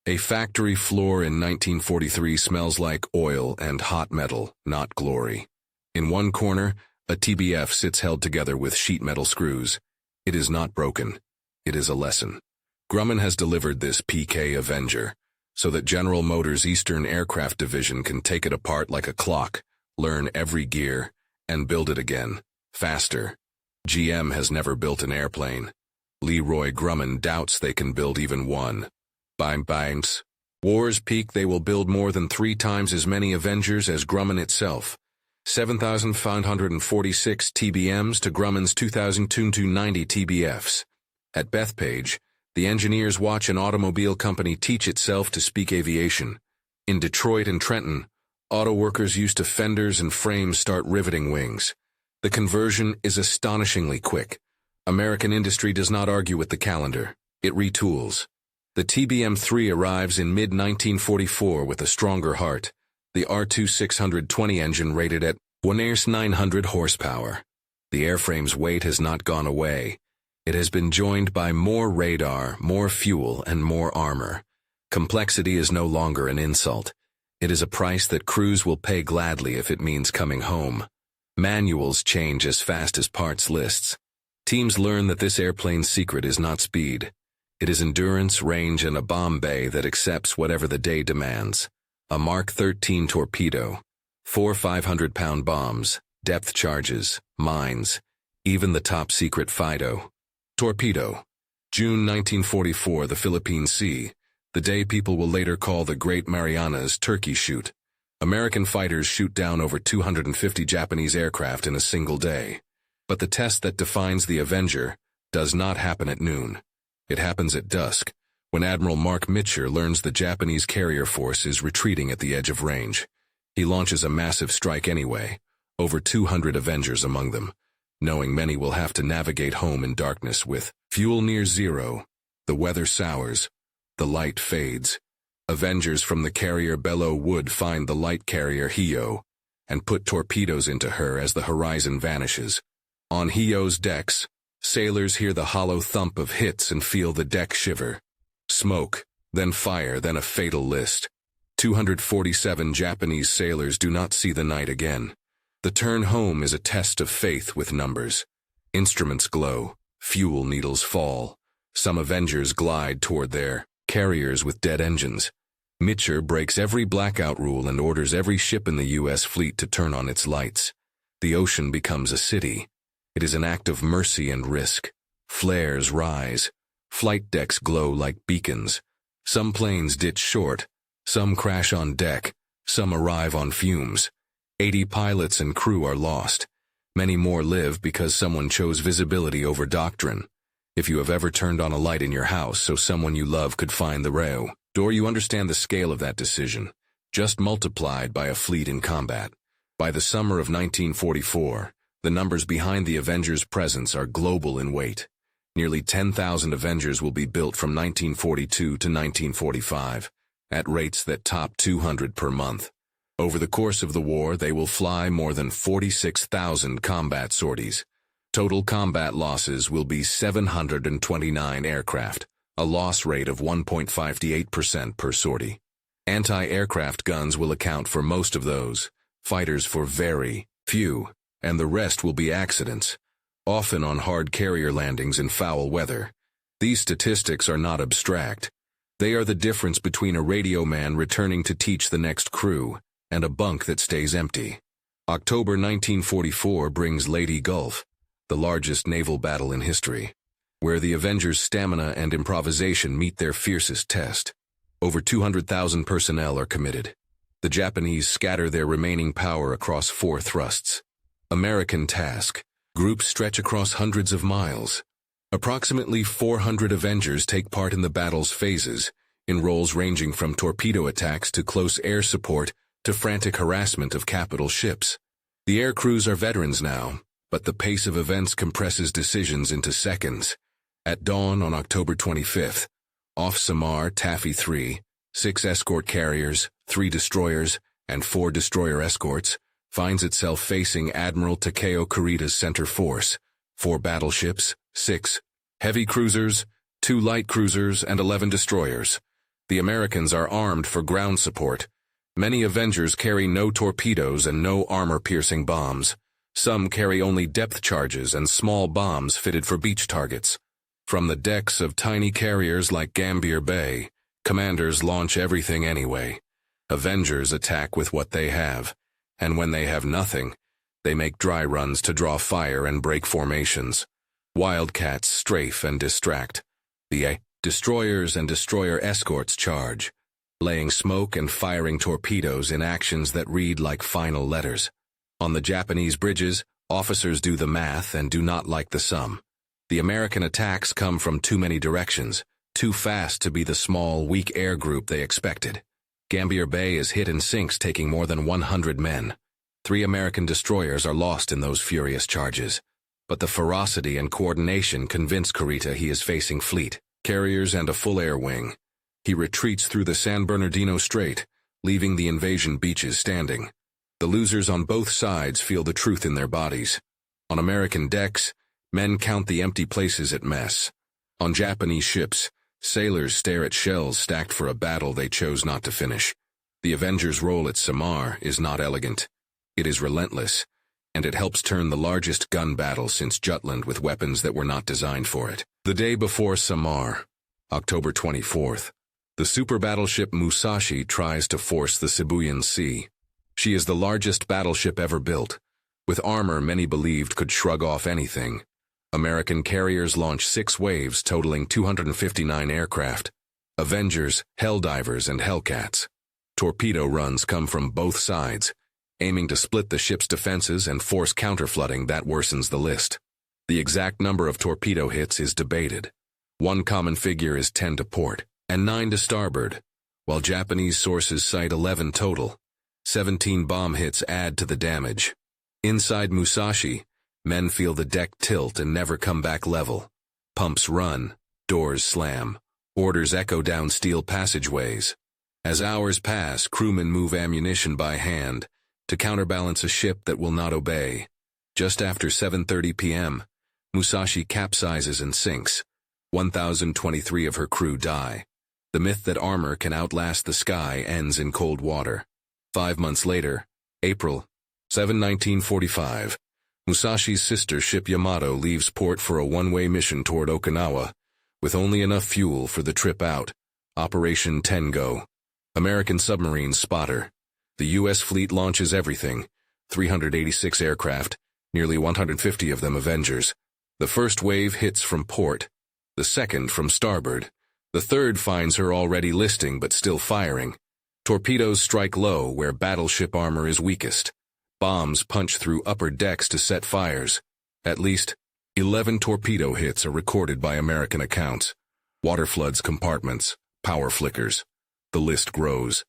A factory floor in 1943 smells like oil and hot metal, not glory. In one corner, a TBF sits held together with sheet metal screws. It is not broken. It is a lesson. Grumman has delivered this PK Avenger, so that General Motors' Eastern Aircraft Division can take it apart like a clock, learn every gear, and build it again, faster. GM has never built an airplane. Leroy Grumman doubts they can build even one. Bangs. War's peak, they will build more than 3 times as many Avengers as Grumman itself. 7,546 TBMs to Grumman's 2,290 TBFs. At Bethpage, the engineers watch an automobile company teach itself to speak aviation. In Detroit and Trenton, auto workers used to fenders and frames start riveting wings. The conversion is astonishingly quick. American industry does not argue with the calendar. It retools. The TBM-3 arrives in mid-1944 with a stronger heart. The R2-620 engine rated at 900 horsepower. The airframe's weight has not gone away. It has been joined by more radar, more fuel, and more armor. Complexity is no longer an insult. It is a price that crews will pay gladly if it means coming home. Manuals change as fast as parts lists. Teams learn that this airplane's secret is not speed. It is endurance, range, and a bomb bay that accepts whatever the day demands. A Mark 13 torpedo, 4 500-pound bombs, depth charges, mines, even the top-secret Fido. Torpedo. June 1944, the Philippine Sea, the day people will later call the Great Marianas Turkey Shoot. American fighters shoot down over 250 Japanese aircraft in a single day. But the test that defines the Avenger does not happen at noon. It happens at dusk, when Admiral Mark Mitcher learns the Japanese carrier force is retreating at the edge of range. He launches a massive strike anyway, over 200 Avengers among them, knowing many will have to navigate home in darkness with fuel near zero. The weather sours. The light fades. Avengers from the carrier Belleau Wood find the light carrier Hio and put torpedoes into her as the horizon vanishes. On Hio's decks, sailors hear the hollow thump of hits and feel the deck shiver. Smoke, then fire, then a fatal list. 247 Japanese sailors do not see the night again. The turn home is a test of faith with numbers. Instruments glow, fuel needles fall. Some Avengers glide toward their carriers with dead engines. Mitcher breaks every blackout rule and orders every ship in the U.S. fleet to turn on its lights. The ocean becomes a city. It is an act of mercy and risk. Flares rise. Flight decks glow like beacons. Some planes ditch short. Some crash on deck. Some arrive on fumes. 80 pilots and crew are lost. Many more live because someone chose visibility over doctrine. If you have ever turned on a light in your house so someone you love could find the rail door, you understand the scale of that decision, just multiplied by a fleet in combat. By the summer of 1944, the numbers behind the Avengers' presence are global in weight. Nearly 10,000 Avengers will be built from 1942 to 1945, at rates that top 200 per month. Over the course of the war, they will fly more than 46,000 combat sorties. Total combat losses will be 729 aircraft, a loss rate of 1.58% per sortie. Anti-aircraft guns will account for most of those, fighters for very few, and the rest will be accidents, often on hard carrier landings in foul weather. These statistics are not abstract. They are the difference between a radio man returning to teach the next crew and a bunk that stays empty. October 1944 brings Leyte Gulf, the largest naval battle in history, where the Avengers' stamina and improvisation meet their fiercest test. Over 200,000 personnel are committed. The Japanese scatter their remaining power across 4 thrusts. American task. Groups stretch across hundreds of miles. Approximately 400 Avengers take part in the battle's phases, in roles ranging from torpedo attacks to close air support to frantic harassment of capital ships. The air crews are veterans now, but the pace of events compresses decisions into seconds. At dawn on October 25th, off Samar, Taffy 3, 6 escort carriers, 3 destroyers, and 4 destroyer escorts, finds itself facing Admiral Takeo Kurita's center force, 4 battleships, 6 heavy cruisers, 2 light cruisers, and 11 destroyers. The Americans are armed for ground support. Many Avengers carry no torpedoes and no armor-piercing bombs. Some carry only depth charges and small bombs fitted for beach targets. From the decks of tiny carriers like Gambier Bay, commanders launch everything anyway. Avengers attack with what they have, and when they have nothing, they make dry runs to draw fire and break formations. Wildcats strafe and distract. The destroyers and destroyer escorts charge, laying smoke and firing torpedoes in actions that read like final letters. On the Japanese bridges, officers do the math and do not like the sum. The American attacks come from too many directions, too fast to be the small, weak air group they expected. Gambier Bay is hit and sinks, taking more than 100 men. 3 American destroyers are lost in those furious charges. But the ferocity and coordination convince Kurita he is facing fleet, carriers and a full air wing. He retreats through the San Bernardino Strait, leaving the invasion beaches standing. The losers on both sides feel the truth in their bodies. On American decks, men count the empty places at mess. On Japanese ships, sailors stare at shells stacked for a battle they chose not to finish. The Avenger's role at Samar is not elegant. It is relentless, and it helps turn the largest gun battle since Jutland with weapons that were not designed for it. The day before Samar, October 24th, the super battleship Musashi tries to force the Sibuyan Sea. She is the largest battleship ever built, with armor many believed could shrug off anything. American carriers launch 6 waves totaling 259 aircraft, Avengers, Helldivers, and Hellcats. Torpedo runs come from both sides, aiming to split the ship's defenses and force counterflooding that worsens the list. The exact number of torpedo hits is debated. One common figure is 10 to port, and 9 to starboard, while Japanese sources cite 11 total. 17 bomb hits add to the damage. Inside Musashi, men feel the deck tilt and never come back level. Pumps run, doors slam, orders echo down steel passageways. As hours pass, crewmen move ammunition by hand to counterbalance a ship that will not obey. Just after 7:30 p.m., Musashi capsizes and sinks. 1,023 of her crew die. The myth that armor can outlast the sky ends in cold water. 5 months later, April 7, 1945, Musashi's sister ship Yamato leaves port for a one-way mission toward Okinawa, with only enough fuel for the trip out. Operation Tengo. American submarines spot her. The U.S. fleet launches everything, 386 aircraft, nearly 150 of them Avengers. The first wave hits from port, the second from starboard. The third finds her already listing but still firing. Torpedoes strike low where battleship armor is weakest. Bombs punch through upper decks to set fires. At least 11 torpedo hits are recorded by American accounts. Water floods compartments, power flickers. The list grows.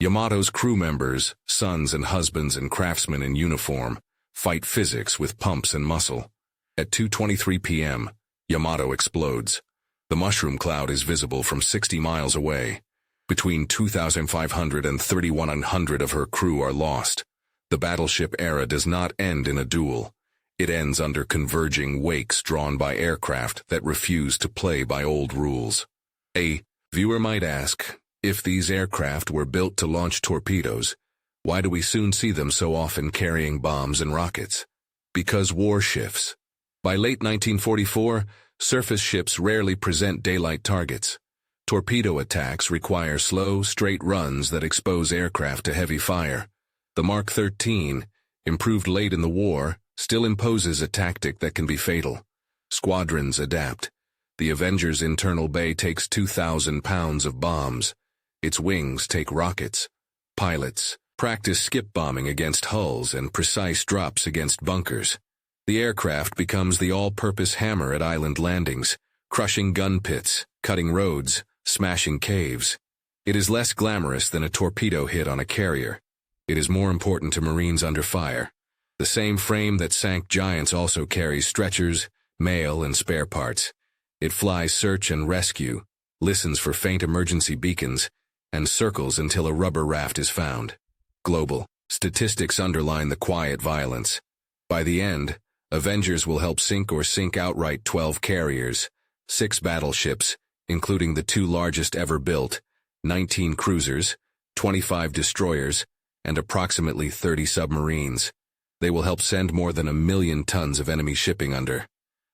Yamato's crew members, sons and husbands and craftsmen in uniform, fight physics with pumps and muscle. At 2:23 p.m., Yamato explodes. The mushroom cloud is visible from 60 miles away. Between 2,500 and 3,100 of her crew are lost. The battleship era does not end in a duel. It ends under converging wakes drawn by aircraft that refuse to play by old rules. A viewer might ask, if these aircraft were built to launch torpedoes, why do we soon see them so often carrying bombs and rockets? Because war shifts. By late 1944, surface ships rarely present daylight targets. Torpedo attacks require slow, straight runs that expose aircraft to heavy fire. The Mark 13, improved late in the war, still imposes a tactic that can be fatal. Squadrons adapt. The Avenger's internal bay takes 2,000 pounds of bombs. Its wings take rockets. Pilots practice skip bombing against hulls and precise drops against bunkers. The aircraft becomes the all-purpose hammer at island landings, crushing gun pits, cutting roads, smashing caves. It is less glamorous than a torpedo hit on a carrier. It is more important to Marines under fire. The same frame that sank giants also carries stretchers, mail, and spare parts. It flies search and rescue, listens for faint emergency beacons, and circles until a rubber raft is found. Global statistics underline the quiet violence. By the end, Avengers will help sink or sink outright 12 carriers, 6 battleships, including the 2 largest ever built, 19 cruisers, 25 destroyers, and approximately 30 submarines. They will help send more than 1 million tons of enemy shipping under.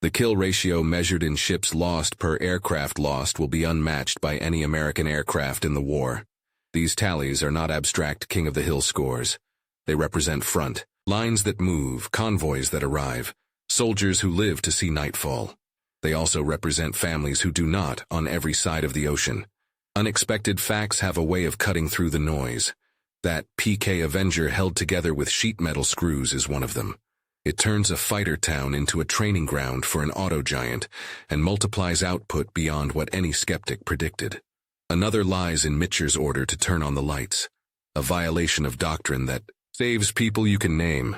The kill ratio measured in ships lost per aircraft lost will be unmatched by any American aircraft in the war. These tallies are not abstract King of the Hill scores. They represent front lines that move, convoys that arrive, soldiers who live to see nightfall. They also represent families who do not on every side of the ocean. Unexpected facts have a way of cutting through the noise. That PK Avenger held together with sheet metal screws is one of them. It turns a fighter town into a training ground for an auto giant and multiplies output beyond what any skeptic predicted. Another lies in Mitcher's order to turn on the lights, a violation of doctrine that saves people you can name.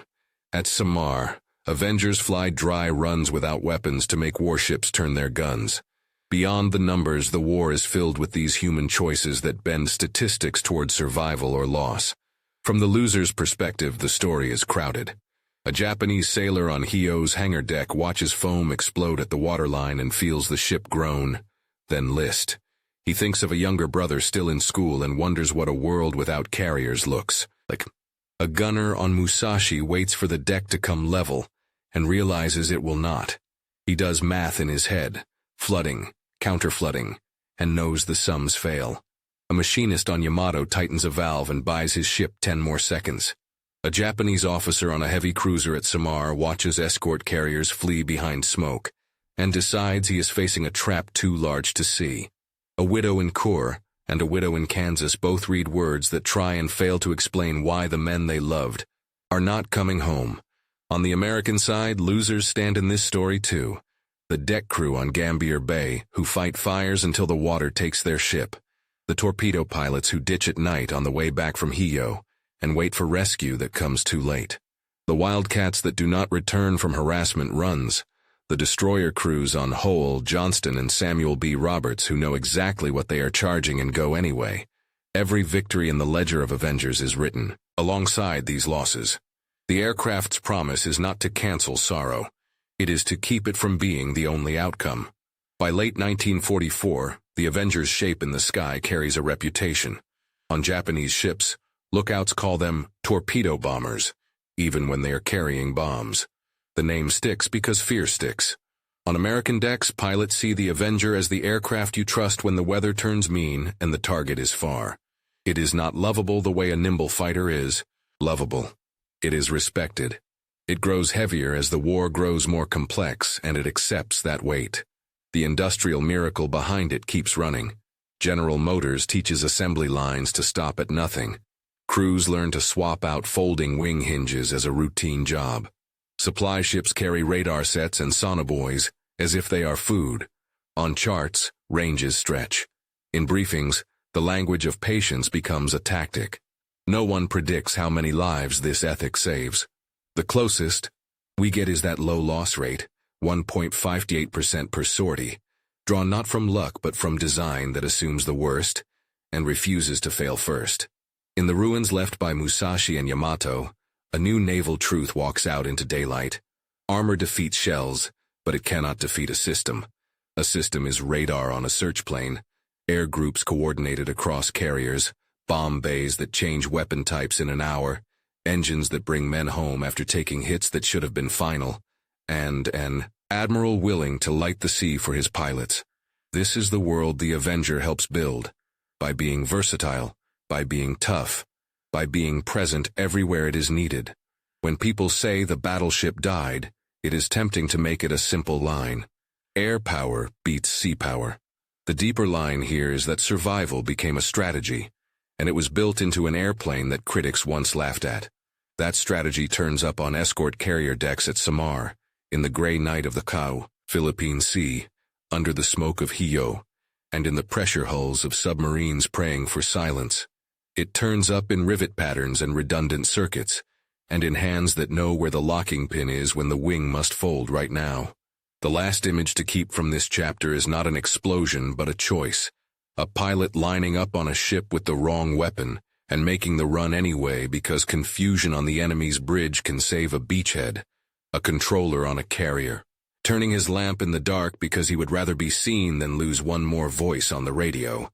At Samar, Avengers fly dry runs without weapons to make warships turn their guns. Beyond the numbers, the war is filled with these human choices that bend statistics toward survival or loss. From the loser's perspective, the story is crowded. A Japanese sailor on Hio's hangar deck watches foam explode at the waterline and feels the ship groan, then list. He thinks of a younger brother still in school and wonders what a world without carriers looks like. A gunner on Musashi waits for the deck to come level and realizes it will not. He does math in his head, flooding, counter-flooding, and knows the sums fail. A machinist on Yamato tightens a valve and buys his ship 10 more seconds. A Japanese officer on a heavy cruiser at Samar watches escort carriers flee behind smoke and decides he is facing a trap too large to see. A widow in Kur and a widow in Kansas both read words that try and fail to explain why the men they loved are not coming home. On the American side, losers stand in this story too. The deck crew on Gambier Bay, who fight fires until the water takes their ship. The torpedo pilots who ditch at night on the way back from Hio and wait for rescue that comes too late. The wildcats that do not return from harassment runs. The destroyer crews on Hole, Johnston, and Samuel B. Roberts who know exactly what they are charging and go anyway. Every victory in the ledger of Avengers is written alongside these losses. The aircraft's promise is not to cancel sorrow. It is to keep it from being the only outcome. By late 1944, the Avengers' shape in the sky carries a reputation. On Japanese ships, lookouts call them torpedo bombers, even when they are carrying bombs. The name sticks because fear sticks. On American decks, pilots see the Avenger as the aircraft you trust when the weather turns mean and the target is far. It is not lovable the way a nimble fighter is lovable. It is respected. It grows heavier as the war grows more complex, and it accepts that weight. The industrial miracle behind it keeps running. General Motors teaches assembly lines to stop at nothing. Crews learn to swap out folding wing hinges as a routine job. Supply ships carry radar sets and sonobuoys as if they are food. On charts, ranges stretch. In briefings, the language of patience becomes a tactic. No one predicts how many lives this ethic saves. The closest we get is that low loss rate, 1.58% per sortie, drawn not from luck but from design that assumes the worst and refuses to fail first. In the ruins left by Musashi and Yamato, a new naval truth walks out into daylight. Armor defeats shells, but it cannot defeat a system. A system is radar on a search plane, air groups coordinated across carriers, bomb bays that change weapon types in an hour, engines that bring men home after taking hits that should have been final, and an admiral willing to light the sea for his pilots. This is the world the Avenger helps build, by being versatile, by being tough, by being present everywhere it is needed. When people say the battleship died, it is tempting to make it a simple line. Air power beats sea power. The deeper line here is that survival became a strategy, and it was built into an airplane that critics once laughed at. That strategy turns up on escort carrier decks at Samar, in the gray night of the Kau, Philippine Sea, under the smoke of Hio, and in the pressure hulls of submarines praying for silence. It turns up in rivet patterns and redundant circuits, and in hands that know where the locking pin is when the wing must fold right now. The last image to keep from this chapter is not an explosion but a choice. A pilot lining up on a ship with the wrong weapon, and making the run anyway because confusion on the enemy's bridge can save a beachhead. A controller on a carrier, turning his lamp in the dark because he would rather be seen than lose one more voice on the radio.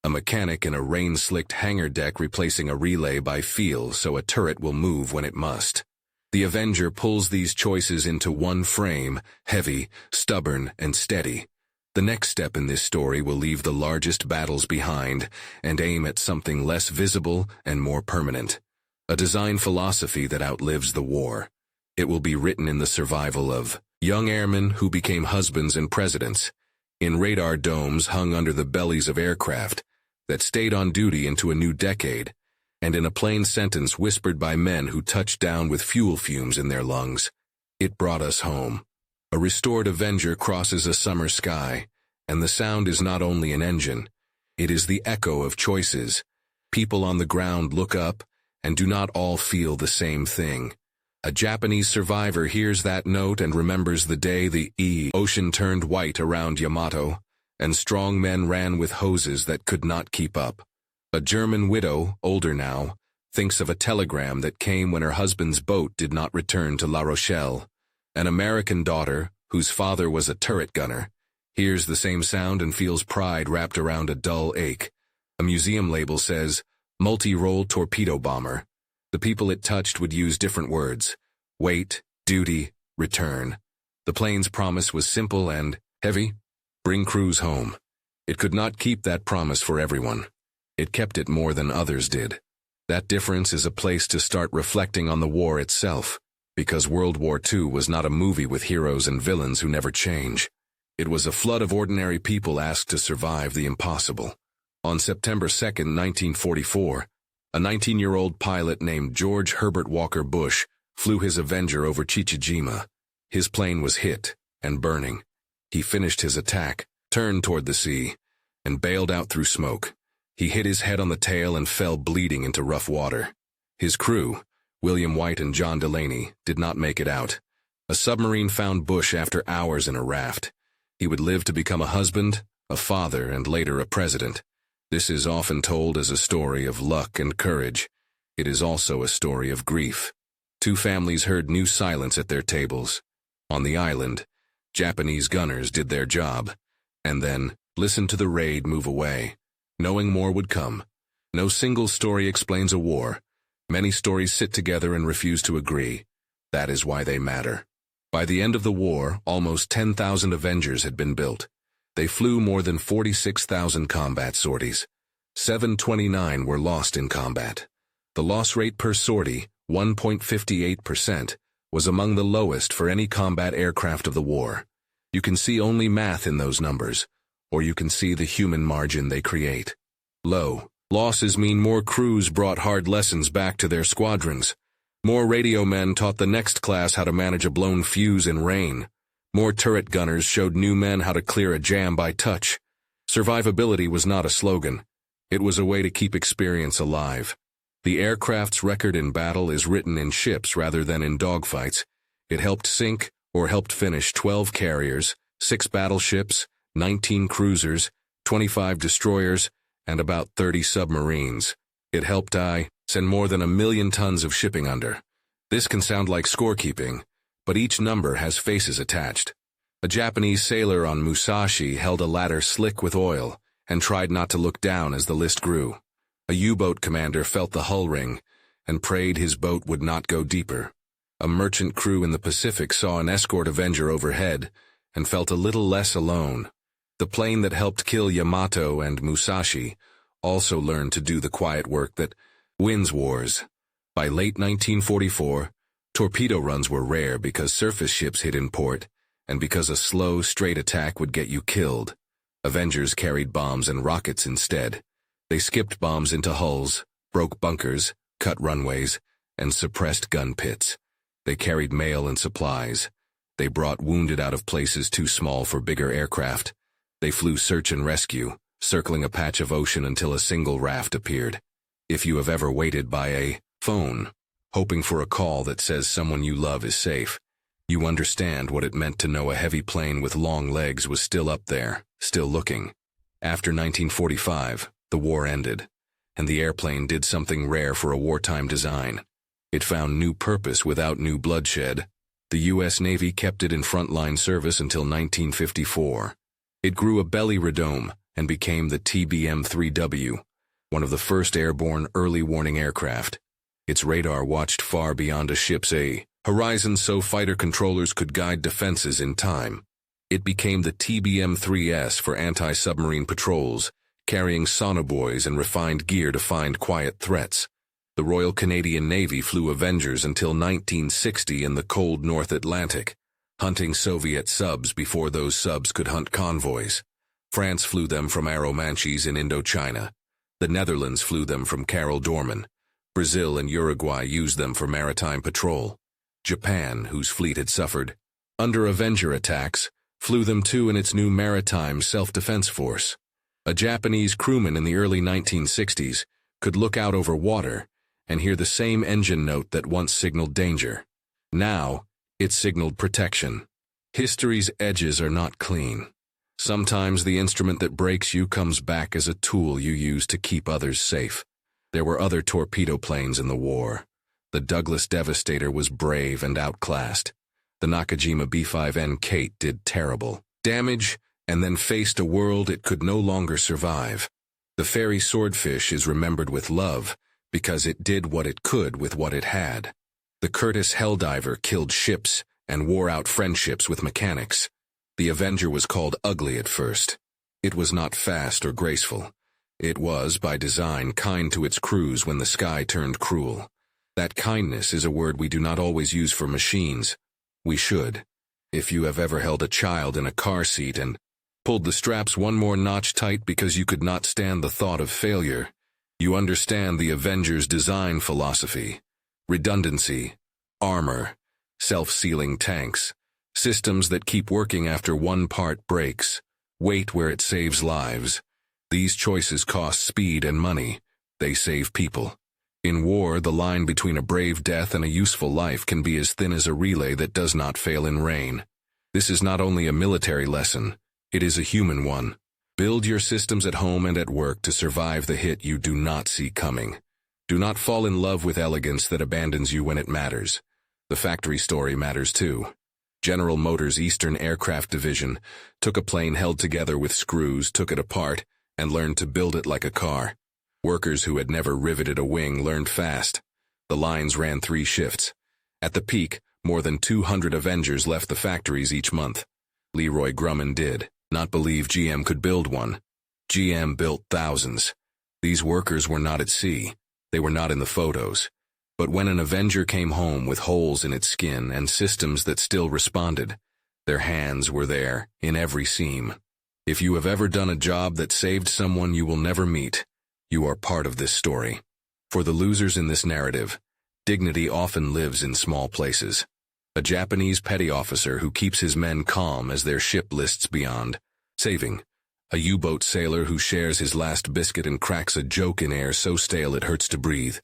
A mechanic in a rain-slicked hangar deck replacing a relay by feel so a turret will move when it must. The Avenger pulls these choices into one frame, heavy, stubborn, and steady. The next step in this story will leave the largest battles behind and aim at something less visible and more permanent. A design philosophy that outlives the war. It will be written in the survival of young airmen who became husbands and presidents, in radar domes hung under the bellies of aircraft that stayed on duty into a new decade, and in a plain sentence whispered by men who touched down with fuel fumes in their lungs, "It brought us home." A restored Avenger crosses a summer sky, and the sound is not only an engine, it is the echo of choices. People on the ground look up, and do not all feel the same thing. A Japanese survivor hears that note and remembers the day the ocean turned white around Yamato, and strong men ran with hoses that could not keep up. A German widow, older now, thinks of a telegram that came when her husband's boat did not return to La Rochelle. An American daughter, whose father was a turret gunner, hears the same sound and feels pride wrapped around a dull ache. A museum label says, "Multi-role torpedo bomber." The people it touched would use different words: wait, duty, return. The plane's promise was simple and heavy: bring crews home. It could not keep that promise for everyone. It kept it more than others did. That difference is a place to start reflecting on the war itself, because World War II was not a movie with heroes and villains who never change. It was a flood of ordinary people asked to survive the impossible. On September 2, 1944, a 19-year-old pilot named George Herbert Walker Bush flew his Avenger over Chichijima. His plane was hit and burning. He finished his attack, turned toward the sea, and bailed out through smoke. He hit his head on the tail and fell bleeding into rough water. His crew, William White and John Delaney, did not make it out. A submarine found Bush after hours in a raft. He would live to become a husband, a father, and later a president. This is often told as a story of luck and courage. It is also a story of grief. Two families heard new silence at their tables. On the island, Japanese gunners did their job, and then listened to the raid move away, knowing more would come. No single story explains a war. Many stories sit together and refuse to agree. That is why they matter. By the end of the war, almost 10,000 Avengers had been built. They flew more than 46,000 combat sorties. 729 were lost in combat. The loss rate per sortie, 1.58%, was among the lowest for any combat aircraft of the war. You can see only math in those numbers, or you can see the human margin they create. Low losses mean more crews brought hard lessons back to their squadrons. More radio men taught the next class how to manage a blown fuse in rain. More turret gunners showed new men how to clear a jam by touch. Survivability was not a slogan. It was a way to keep experience alive. The aircraft's record in battle is written in ships rather than in dogfights. It helped sink or helped finish 12 carriers, 6 battleships, 19 cruisers, 25 destroyers, and about 30 submarines. It helped send more than 1 million tons of shipping under. This can sound like scorekeeping, but each number has faces attached. A Japanese sailor on Musashi held a ladder slick with oil and tried not to look down as the list grew. A U-boat commander felt the hull ring and prayed his boat would not go deeper. A merchant crew in the Pacific saw an escort Avenger overhead and felt a little less alone. The plane that helped kill Yamato and Musashi also learned to do the quiet work that wins wars. By late 1944, torpedo runs were rare because surface ships hid in port, and because a slow, straight attack would get you killed. Avengers carried bombs and rockets instead. They skipped bombs into hulls, broke bunkers, cut runways, and suppressed gun pits. They carried mail and supplies. They brought wounded out of places too small for bigger aircraft. They flew search and rescue, circling a patch of ocean until a single raft appeared. If you have ever waited by a phone, hoping for a call that says someone you love is safe, you understand what it meant to know a heavy plane with long legs was still up there, still looking. After 1945, the war ended, and the airplane did something rare for a wartime design. It found new purpose without new bloodshed. The U.S. Navy kept it in frontline service until 1954. It grew a belly radome and became the TBM-3W, one of the first airborne early warning aircraft. Its radar watched far beyond a ship's horizon so fighter controllers could guide defenses in time. It became the TBM-3S for anti-submarine patrols, carrying sonobuoys and refined gear to find quiet threats. The Royal Canadian Navy flew Avengers until 1960 in the cold North Atlantic, hunting Soviet subs before those subs could hunt convoys. France flew them from Arromanches in Indochina. The Netherlands flew them from Carol Dorman. Brazil and Uruguay used them for maritime patrol. Japan, whose fleet had suffered under Avenger attacks, flew them too in its new maritime self-defense force. A Japanese crewman in the early 1960s could look out over water and hear the same engine note that once signaled danger. Now, it signaled protection. History's edges are not clean. Sometimes the instrument that breaks you comes back as a tool you use to keep others safe. There were other torpedo planes in the war. The Douglas Devastator was brave and outclassed. The Nakajima B-5N Kate did terrible damage and then faced a world it could no longer survive. The Fairy Swordfish is remembered with love because it did what it could with what it had. The Curtiss Helldiver killed ships and wore out friendships with mechanics. The Avenger was called ugly at first. It was not fast or graceful. It was, by design, kind to its crews when the sky turned cruel. That kindness is a word we do not always use for machines. We should. If you have ever held a child in a car seat and pulled the straps one more notch tight because you could not stand the thought of failure, you understand the Avenger's design philosophy. Redundancy, armor, self-sealing tanks, systems that keep working after one part breaks, weight where it saves lives. These choices cost speed and money. They save people. In war, the line between a brave death and a useful life can be as thin as a relay that does not fail in rain. This is not only a military lesson, it is a human one. Build your systems at home and at work to survive the hit you do not see coming. Do not fall in love with elegance that abandons you when it matters. The factory story matters too. General Motors' Eastern Aircraft Division took a plane held together with screws, took it apart, and learned to build it like a car. Workers who had never riveted a wing learned fast. The lines ran 3 shifts. At the peak, more than 200 Avengers left the factories each month. Leroy Grumman did not believe GM could build one. GM built thousands. These workers were not at sea. They were not in the photos. But when an Avenger came home with holes in its skin and systems that still responded, their hands were there, in every seam. If you have ever done a job that saved someone you will never meet, you are part of this story. For the losers in this narrative, dignity often lives in small places. A Japanese petty officer who keeps his men calm as their ship lists beyond, saving. A U-boat sailor who shares his last biscuit and cracks a joke in air so stale it hurts to breathe.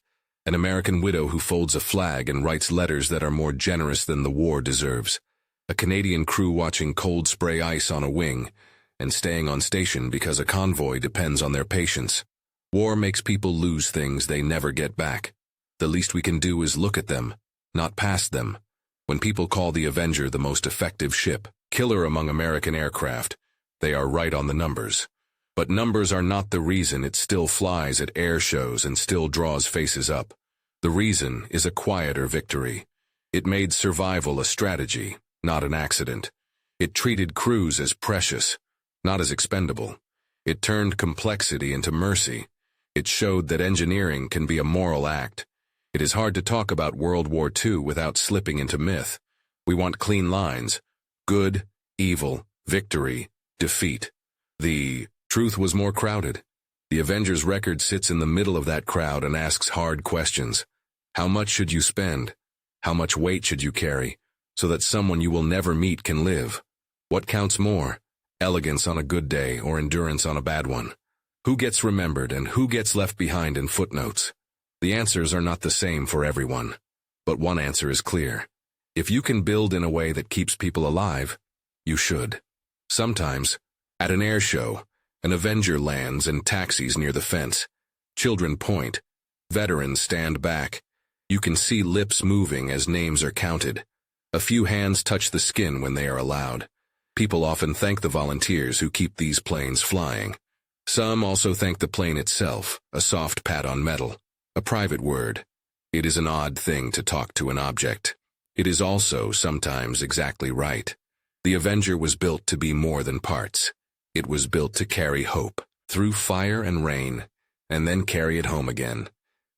An American widow who folds a flag and writes letters that are more generous than the war deserves. A Canadian crew watching cold spray ice on a wing and staying on station because a convoy depends on their patience. War makes people lose things they never get back. The least we can do is look at them, not past them. When people call the Avenger the most effective ship, killer among American aircraft, they are right on the numbers. But numbers are not the reason it still flies at air shows and still draws faces up. The reason is a quieter victory. It made survival a strategy, not an accident. It treated crews as precious, not as expendable. It turned complexity into mercy. It showed that engineering can be a moral act. It is hard to talk about World War II without slipping into myth. We want clean lines. Good, evil, victory, defeat. The truth was more crowded. The Avengers record sits in the middle of that crowd and asks hard questions. How much should you spend? How much weight should you carry, so that someone you will never meet can live? What counts more? Elegance on a good day or endurance on a bad one? Who gets remembered and who gets left behind in footnotes? The answers are not the same for everyone. But one answer is clear. If you can build in a way that keeps people alive, you should. Sometimes, at an air show, an Avenger lands and taxis near the fence. Children point. Veterans stand back. You can see lips moving as names are counted. A few hands touch the skin when they are allowed. People often thank the volunteers who keep these planes flying. Some also thank the plane itself, a soft pat on metal, a private word. It is an odd thing to talk to an object. It is also sometimes exactly right. The Avenger was built to be more than parts. It was built to carry hope through fire and rain, and then carry it home again.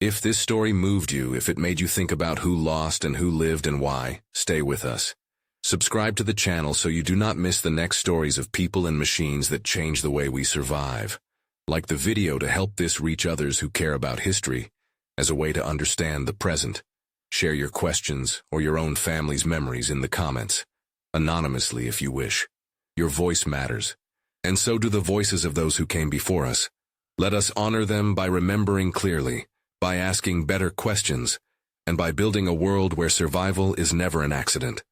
If this story moved you, if it made you think about who lost and who lived and why, stay with us. Subscribe to the channel so you do not miss the next stories of people and machines that change the way we survive. Like the video to help this reach others who care about history, as a way to understand the present. Share your questions or your own family's memories in the comments, anonymously if you wish. Your voice matters, and so do the voices of those who came before us. Let us honor them by remembering clearly, by asking better questions, and by building a world where survival is never an accident.